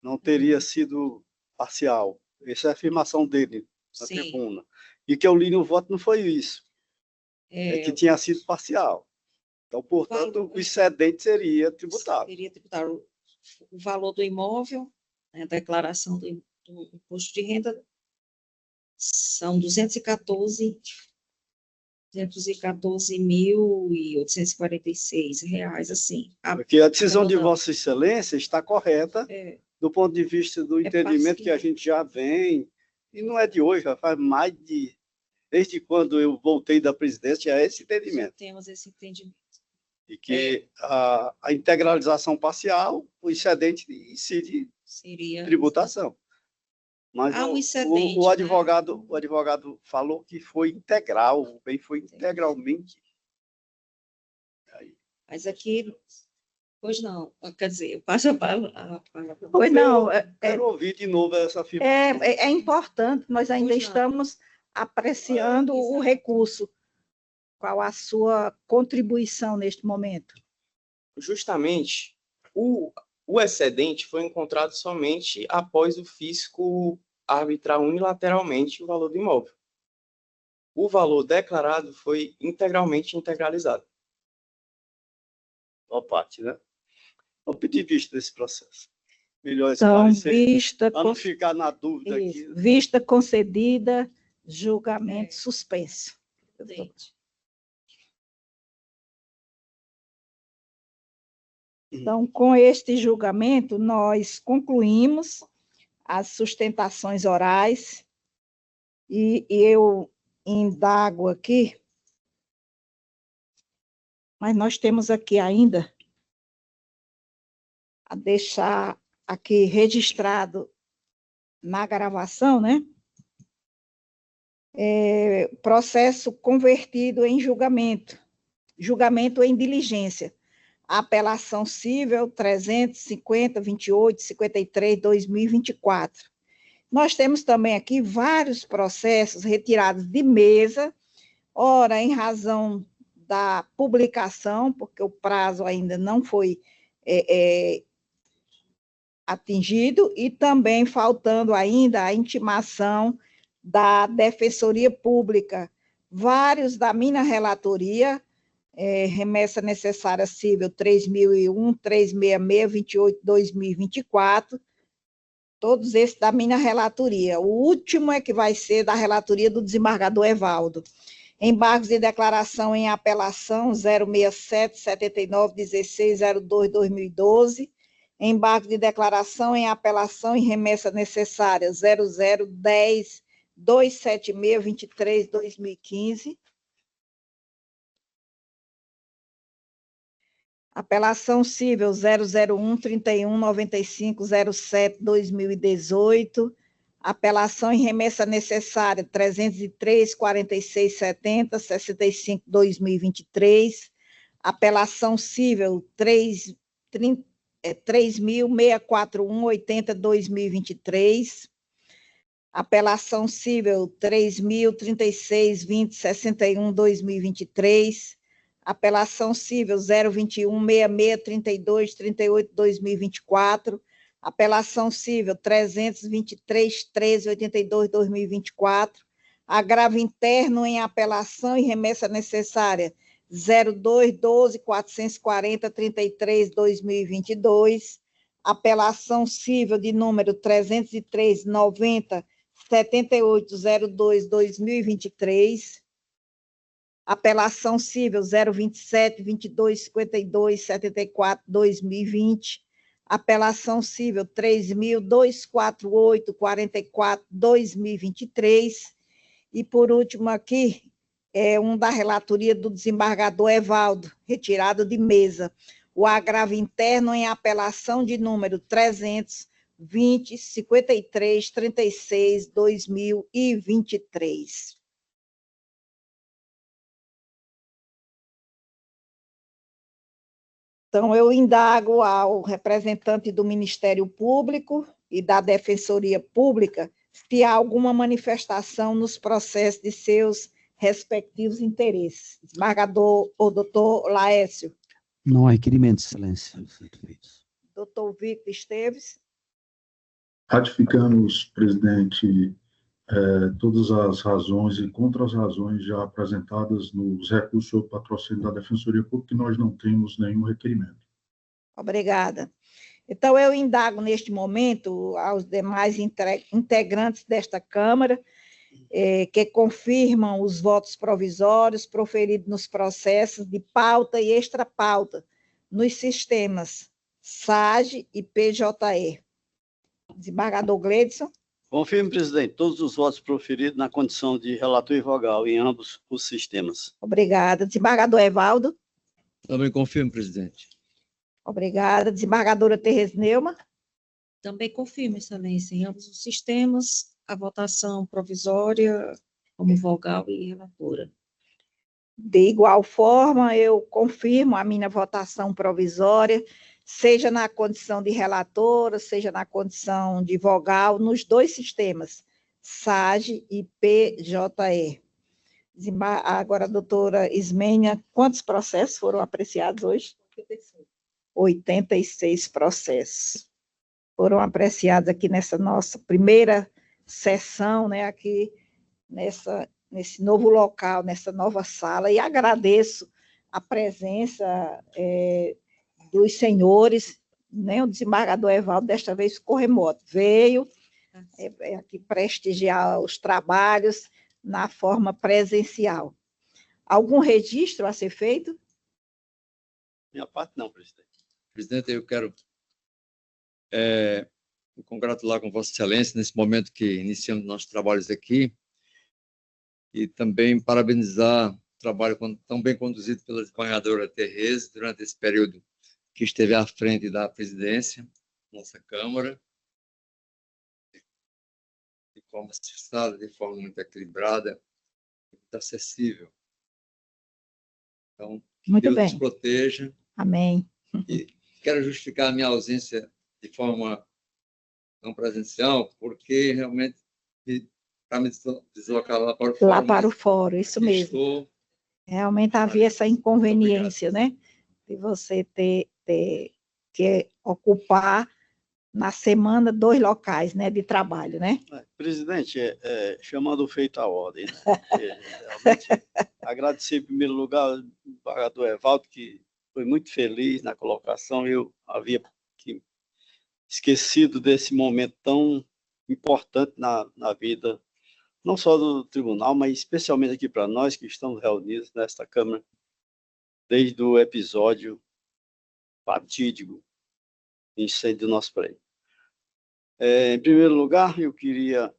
Não teria sido parcial. Essa é a afirmação dele na tribuna. E que eu li no voto não foi isso. É que tinha sido parcial. Então, portanto, o excedente seria tributável. Seria tributável. O valor do imóvel, né, a declaração do imposto de renda, são 214.846 reais, assim. Porque a decisão de Vossa Excelência está correta do ponto de vista do entendimento que a gente já vem, e não é de hoje, já faz mais de... Desde quando eu voltei da presidência, é esse entendimento. Já temos esse entendimento. E que a integralização parcial, o excedente incide tributação. Mas o advogado falou que foi integral, o bem foi integralmente. Mas aqui, pois não, quer dizer, eu passo a palavra. Pois não. Quero ouvir de novo essa afirmação. É importante, nós ainda estamos apreciando o recurso. Qual a sua contribuição neste momento? Justamente, o excedente foi encontrado somente após o fisco arbitrar unilateralmente o valor do imóvel. O valor declarado foi integralmente integralizado. Só parte, né? Vou pedir vista desse processo. Melhor então, esclarecer, para não ficar na dúvida aqui. Vista concedida, julgamento suspenso. Então, com este julgamento, nós concluímos as sustentações orais e eu indago aqui, mas nós temos aqui ainda a deixar aqui registrado na gravação, né? Processo convertido em julgamento em diligência. Apelação cível 350, 28, 53, 2024. Nós temos também aqui vários processos retirados de mesa, ora, em razão da publicação, porque o prazo ainda não foi atingido, e também faltando ainda a intimação da Defensoria Pública, vários da minha relatoria, remessa necessária civil 3001, 366, 28/2024, todos esses da minha relatoria. O último é que vai ser da relatoria do desembargador Evaldo. Embargos de declaração em apelação 067-79-1602-2012, embargo de declaração em apelação e remessa necessária 0010-276-23-2015, apelação civil 001-3195-07-2018, apelação em remessa necessária 303-4670-65-2023, apelação civil 3.641-80-2023, apelação civil 3.036-20-61-2023, apelação civil 021-6632-38-2024, apelação civil 323-1382-2024, agravo interno em apelação e remessa necessária 02-12-440-33-2022, apelação civil de número 303-90-7802-2023, apelação civil 027-22-52-74-2020, apelação civil 3.248-44-2023, e por último aqui, um da relatoria do desembargador Evaldo, retirado de mesa, o agravo interno em apelação de número 320-53-36-2023. Então, eu indago ao representante do Ministério Público e da Defensoria Pública se há alguma manifestação nos processos de seus respectivos interesses. Desembargador, ou doutor Laércio. Não há requerimento, Excelência. Doutor Victor Esteves. Ratificamos, presidente, todas as razões e contra as razões já apresentadas nos recursos sob patrocínio da Defensoria Pública, que nós não temos nenhum requerimento. Obrigada. Então, eu indago neste momento aos demais integrantes desta Câmara, que confirmam os votos provisórios proferidos nos processos de pauta e extrapauta nos sistemas SAGE e PJE. Desembargador Gleidson. Confirmo, presidente, todos os votos proferidos na condição de relator e vogal em ambos os sistemas. Obrigada. Desembargador Evaldo. Também confirmo, presidente. Obrigada. Desembargadora Tereza Neuma. Também confirmo, excelência, em ambos os sistemas, a votação provisória como vogal e relatora. De igual forma, eu confirmo a minha votação provisória, seja na condição de relatora, seja na condição de vogal, nos dois sistemas, SAGE e PJE. Agora, doutora Ismênia, quantos processos foram apreciados hoje? 86 processos. Foram apreciados aqui nessa nossa primeira sessão, né, aqui nesse novo local, nessa nova sala, e agradeço a presença dos senhores, né, o desembargador Evaldo desta vez ficou remoto, veio aqui prestigiar os trabalhos na forma presencial. Algum registro a ser feito? Minha parte não, presidente. Presidente, eu quero me congratular com Vossa Excelência nesse momento que iniciamos nossos trabalhos aqui e também parabenizar o trabalho tão bem conduzido pela desembargadora Tereza durante esse período que esteve à frente da presidência, nossa Câmara, de forma assestada, de forma muito equilibrada, muito acessível. Então, muito Deus bem. nos proteja. Amém. E quero justificar a minha ausência de forma não presencial, porque realmente, para me deslocar lá para o fórum. Lá para o fórum, isso mesmo. Estou... Realmente havia essa inconveniência, né? De você ter que ocupar na semana 2 locais, né, de trabalho, né? Presidente, chamando o feito à ordem, né? Realmente, agradecer em primeiro lugar ao embargador Evaldo, que foi muito feliz na colocação. Eu havia esquecido desse momento tão importante na vida, não só do tribunal, mas especialmente aqui para nós que estamos reunidos nesta Câmara, desde o episódio fatídico de incêndio do nosso prédio. Em primeiro lugar, eu queria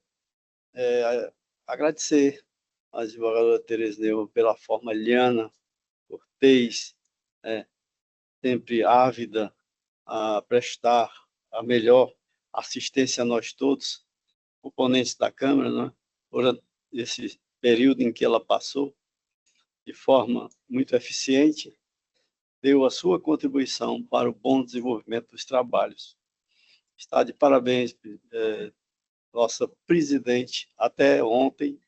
agradecer à advogada Tereza Neumann pela forma liana, cortês, sempre ávida a prestar a melhor assistência a nós todos, componentes da Câmara, né, por esse período em que ela passou, de forma muito eficiente, deu a sua contribuição para o bom desenvolvimento dos trabalhos. Está de parabéns, nossa presidente, até ontem,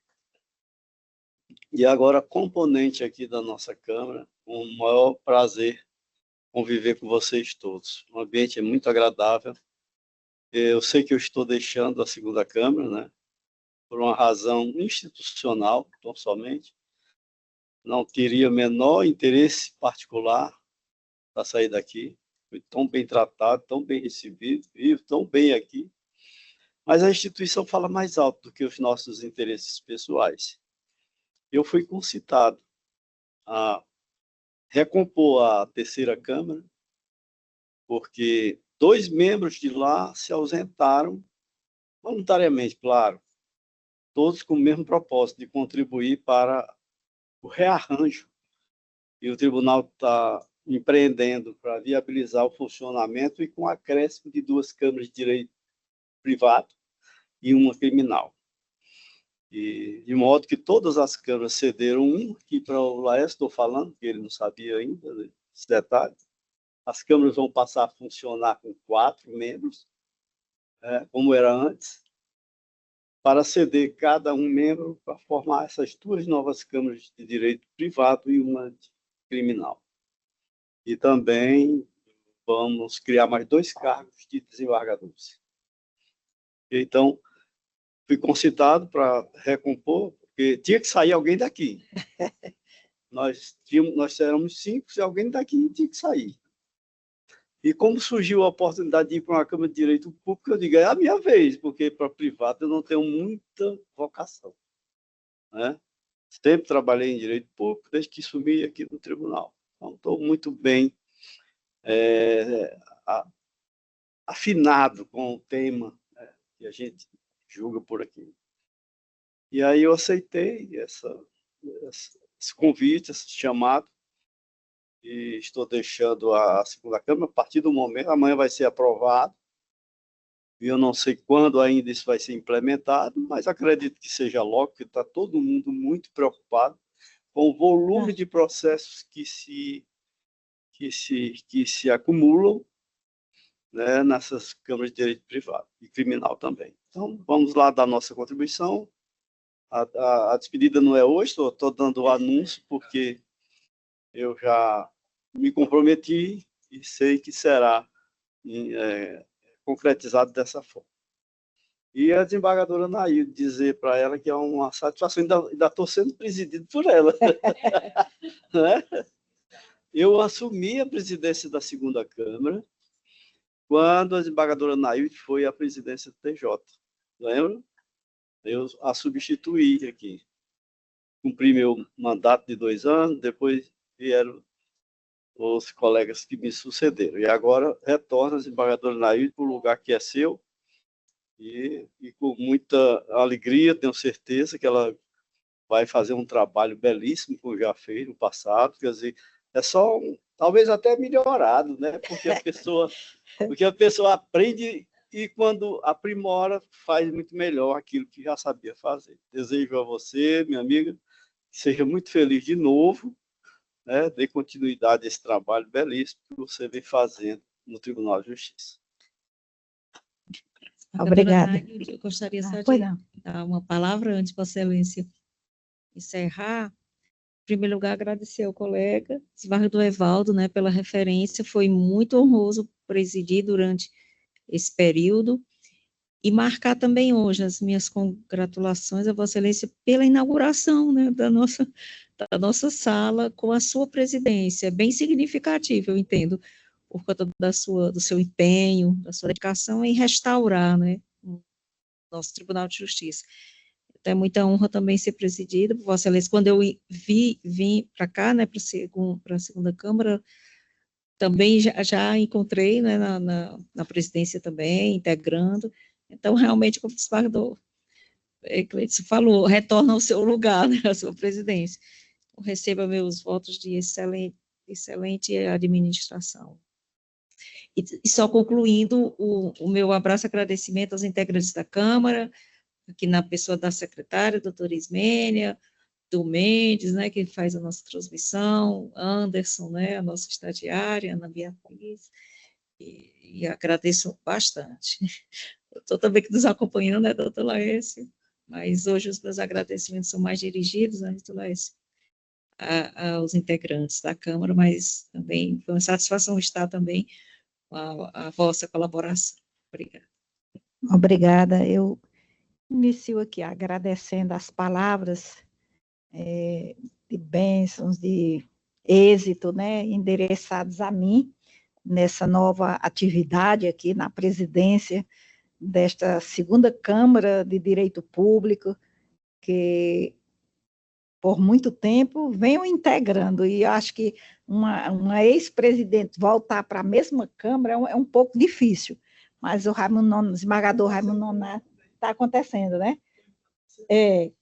e agora componente aqui da nossa Câmara. Um maior prazer conviver com vocês todos. O ambiente é muito agradável. Eu sei que eu estou deixando a segunda Câmara, né, por uma razão institucional, tão somente. Não teria o menor interesse particular para sair daqui. Fui tão bem tratado, tão bem recebido, vivo tão bem aqui. Mas a instituição fala mais alto do que os nossos interesses pessoais. Eu fui concitado a recompor a terceira Câmara, porque 2 membros de lá se ausentaram voluntariamente, claro, todos com o mesmo propósito, de contribuir para o rearranjo. E o tribunal está empreendendo para viabilizar o funcionamento e com acréscimo de 2 câmaras de direito privado e uma criminal. E de modo que todas as câmaras cederam que para o Laércio estou falando, que ele não sabia ainda esse detalhe. As câmaras vão passar a funcionar com 4 membros, como era antes, para ceder cada um membro para formar essas 2 novas câmaras de direito privado e uma de criminal. E também vamos criar mais 2 cargos de desembargadores. Então, fui concitado para recompor, porque tinha que sair alguém daqui. Nós éramos 5, e alguém daqui tinha que sair. E como surgiu a oportunidade de ir para uma Câmara de Direito Público, eu digo, é a minha vez, porque para privado eu não tenho muita vocação, né? Sempre trabalhei em Direito Público, desde que assumi aqui no tribunal. Então, estou muito bem afinado com o tema, que a gente julga por aqui. E aí eu aceitei esse convite, esse chamado, e estou deixando a segunda Câmara. A partir do momento, amanhã vai ser aprovado, e eu não sei quando ainda isso vai ser implementado, mas acredito que seja logo, porque está todo mundo muito preocupado com o volume de processos que se acumulam, né, nessas câmaras de direito privado e criminal também. Então, vamos lá dar nossa contribuição. A despedida não é hoje, estou dando o anúncio, porque eu já me comprometi e sei que será concretizado dessa forma. E a desembargadora Nair, dizer para ela que é uma satisfação, ainda estou sendo presidido por ela. Né? Eu assumi a presidência da segunda Câmara quando a desembargadora Nair foi à presidência do TJ. Lembra? Eu a substituí aqui. Cumpri meu mandato de 2 anos, depois vieram os colegas que me sucederam. E agora retorna a desembargadora Nair para o lugar que é seu, e com muita alegria, tenho certeza que ela vai fazer um trabalho belíssimo, como já fez no passado. Quer dizer, é só talvez até melhorado, né? Porque a pessoa aprende e, quando aprimora, faz muito melhor aquilo que já sabia fazer. Desejo a você, minha amiga, que seja muito feliz de novo, né? Dê continuidade a esse trabalho belíssimo que você vem fazendo no Tribunal de Justiça. Obrigada. Tânia, eu gostaria só Pois de não. dar uma palavra antes de Vossa Excelência encerrar. Em primeiro lugar, agradecer ao colega, desembargador Evaldo, né, pela referência, foi muito honroso presidir durante esse período, e marcar também hoje as minhas congratulações a Vossa Excelência pela inauguração, né, da nossa sala com a sua presidência, bem significativo, eu entendo, por conta do seu empenho, da sua dedicação em restaurar, né, o nosso Tribunal de Justiça. Então, é muita honra também ser presidida por Vossa Excelência. Quando eu vim para cá, né, para a segunda Câmara, também já encontrei, né, na presidência também, integrando. Então, realmente, como o desembargador Cleiton falou, retorna ao seu lugar, né, à sua presidência. Então, receba meus votos de excelente administração. E só concluindo, o meu abraço e agradecimento aos integrantes da Câmara, aqui na pessoa da secretária, doutora Ismênia, do Mendes, né, que faz a nossa transmissão, Anderson, né, a nossa estagiária, Ana Beatriz, e agradeço bastante. Estou também nos acompanhando, né, doutor Laércio, mas hoje os meus agradecimentos são mais dirigidos, né, doutor Laércio, aos integrantes da Câmara, mas também foi uma satisfação estar também com a vossa colaboração. Obrigada. Obrigada. Eu inicio aqui agradecendo as palavras de bênçãos, de êxito, né, endereçados a mim, nessa nova atividade aqui na presidência desta segunda Câmara de Direito Público, que por muito tempo venho integrando, e acho que uma ex-presidente voltar para a mesma Câmara é um pouco difícil, mas o desembargador Raimundo Nonato está acontecendo, né? O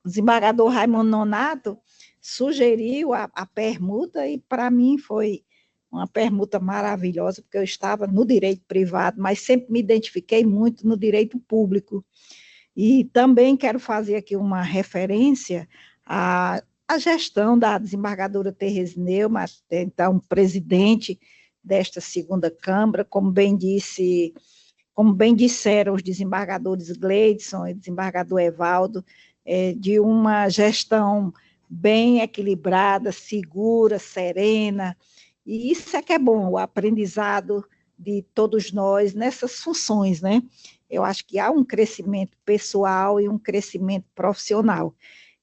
desembargador Raimundo Nonato sugeriu a permuta, e para mim foi uma permuta maravilhosa, porque eu estava no direito privado, mas sempre me identifiquei muito no direito público. E também quero fazer aqui uma referência à gestão da desembargadora Tereza Neumann, então presidente desta segunda Câmara, como bem disseram os desembargadores Gleidson e desembargador Evaldo, de uma gestão bem equilibrada, segura, serena, e isso é que é bom, o aprendizado de todos nós nessas funções, né? Eu acho que há um crescimento pessoal e um crescimento profissional.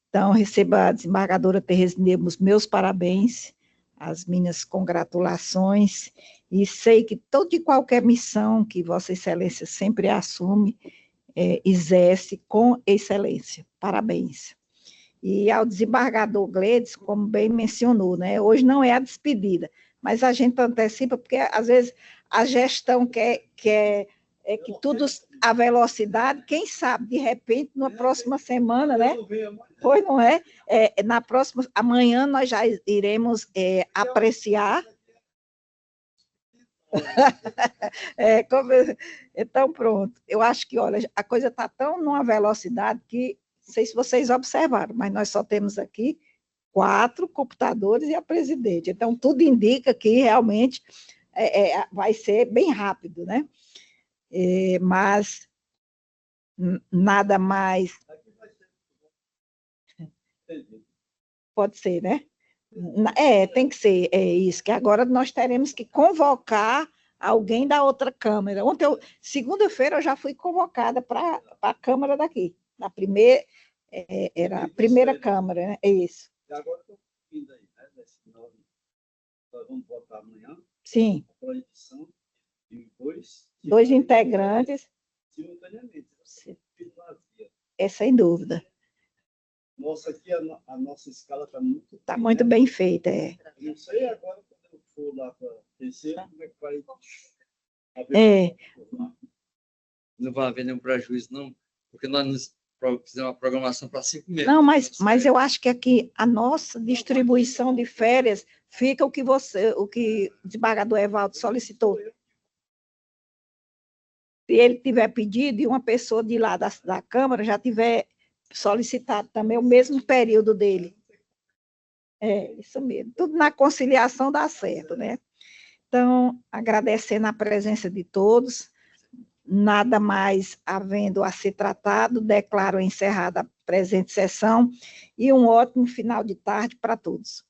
Então, receba a desembargadora Tereza Neumann os meus parabéns, as minhas congratulações, e sei que toda e qualquer missão que Vossa Excelência sempre assume, exerce com excelência. Parabéns. E ao desembargador Gledes, como bem mencionou, né, hoje não é a despedida, mas a gente antecipa, porque às vezes a gestão quer que tudo a velocidade, quem sabe, de repente, na próxima semana, né? Pois não é? Na próxima, amanhã nós já iremos apreciar. Então, pronto. Eu acho que, olha, a coisa está tão numa velocidade que, não sei se vocês observaram, mas nós só temos aqui 4 computadores e a presidente. Então, tudo indica que realmente vai ser bem rápido, né? Mas nada mais. Pode ser, né? Tem que ser, isso, que agora nós teremos que convocar alguém da outra Câmara. Segunda-feira, eu já fui convocada para a Câmara daqui, na primeira, era a primeira Câmara, né? É isso. E agora estou vindo aí, né? Nós vamos votar amanhã. Sim. A edição de dois integrantes. Simultaneamente. Sem dúvida. Nossa, aqui a nossa escala está muito... Está muito bem feita, Não sei agora, quando eu for lá para terceiro, como é que vai... Não vai haver nenhum prejuízo, não, porque nós fizemos uma programação para 5 meses. Não, mas eu acho que aqui a nossa distribuição de férias fica o que o desembargador Evaldo solicitou. Se ele tiver pedido e uma pessoa de lá da Câmara já tiver solicitado também o mesmo período dele. Isso mesmo. Tudo na conciliação dá certo, né? Então, agradecendo a presença de todos, nada mais havendo a ser tratado, declaro encerrada a presente sessão e um ótimo final de tarde para todos.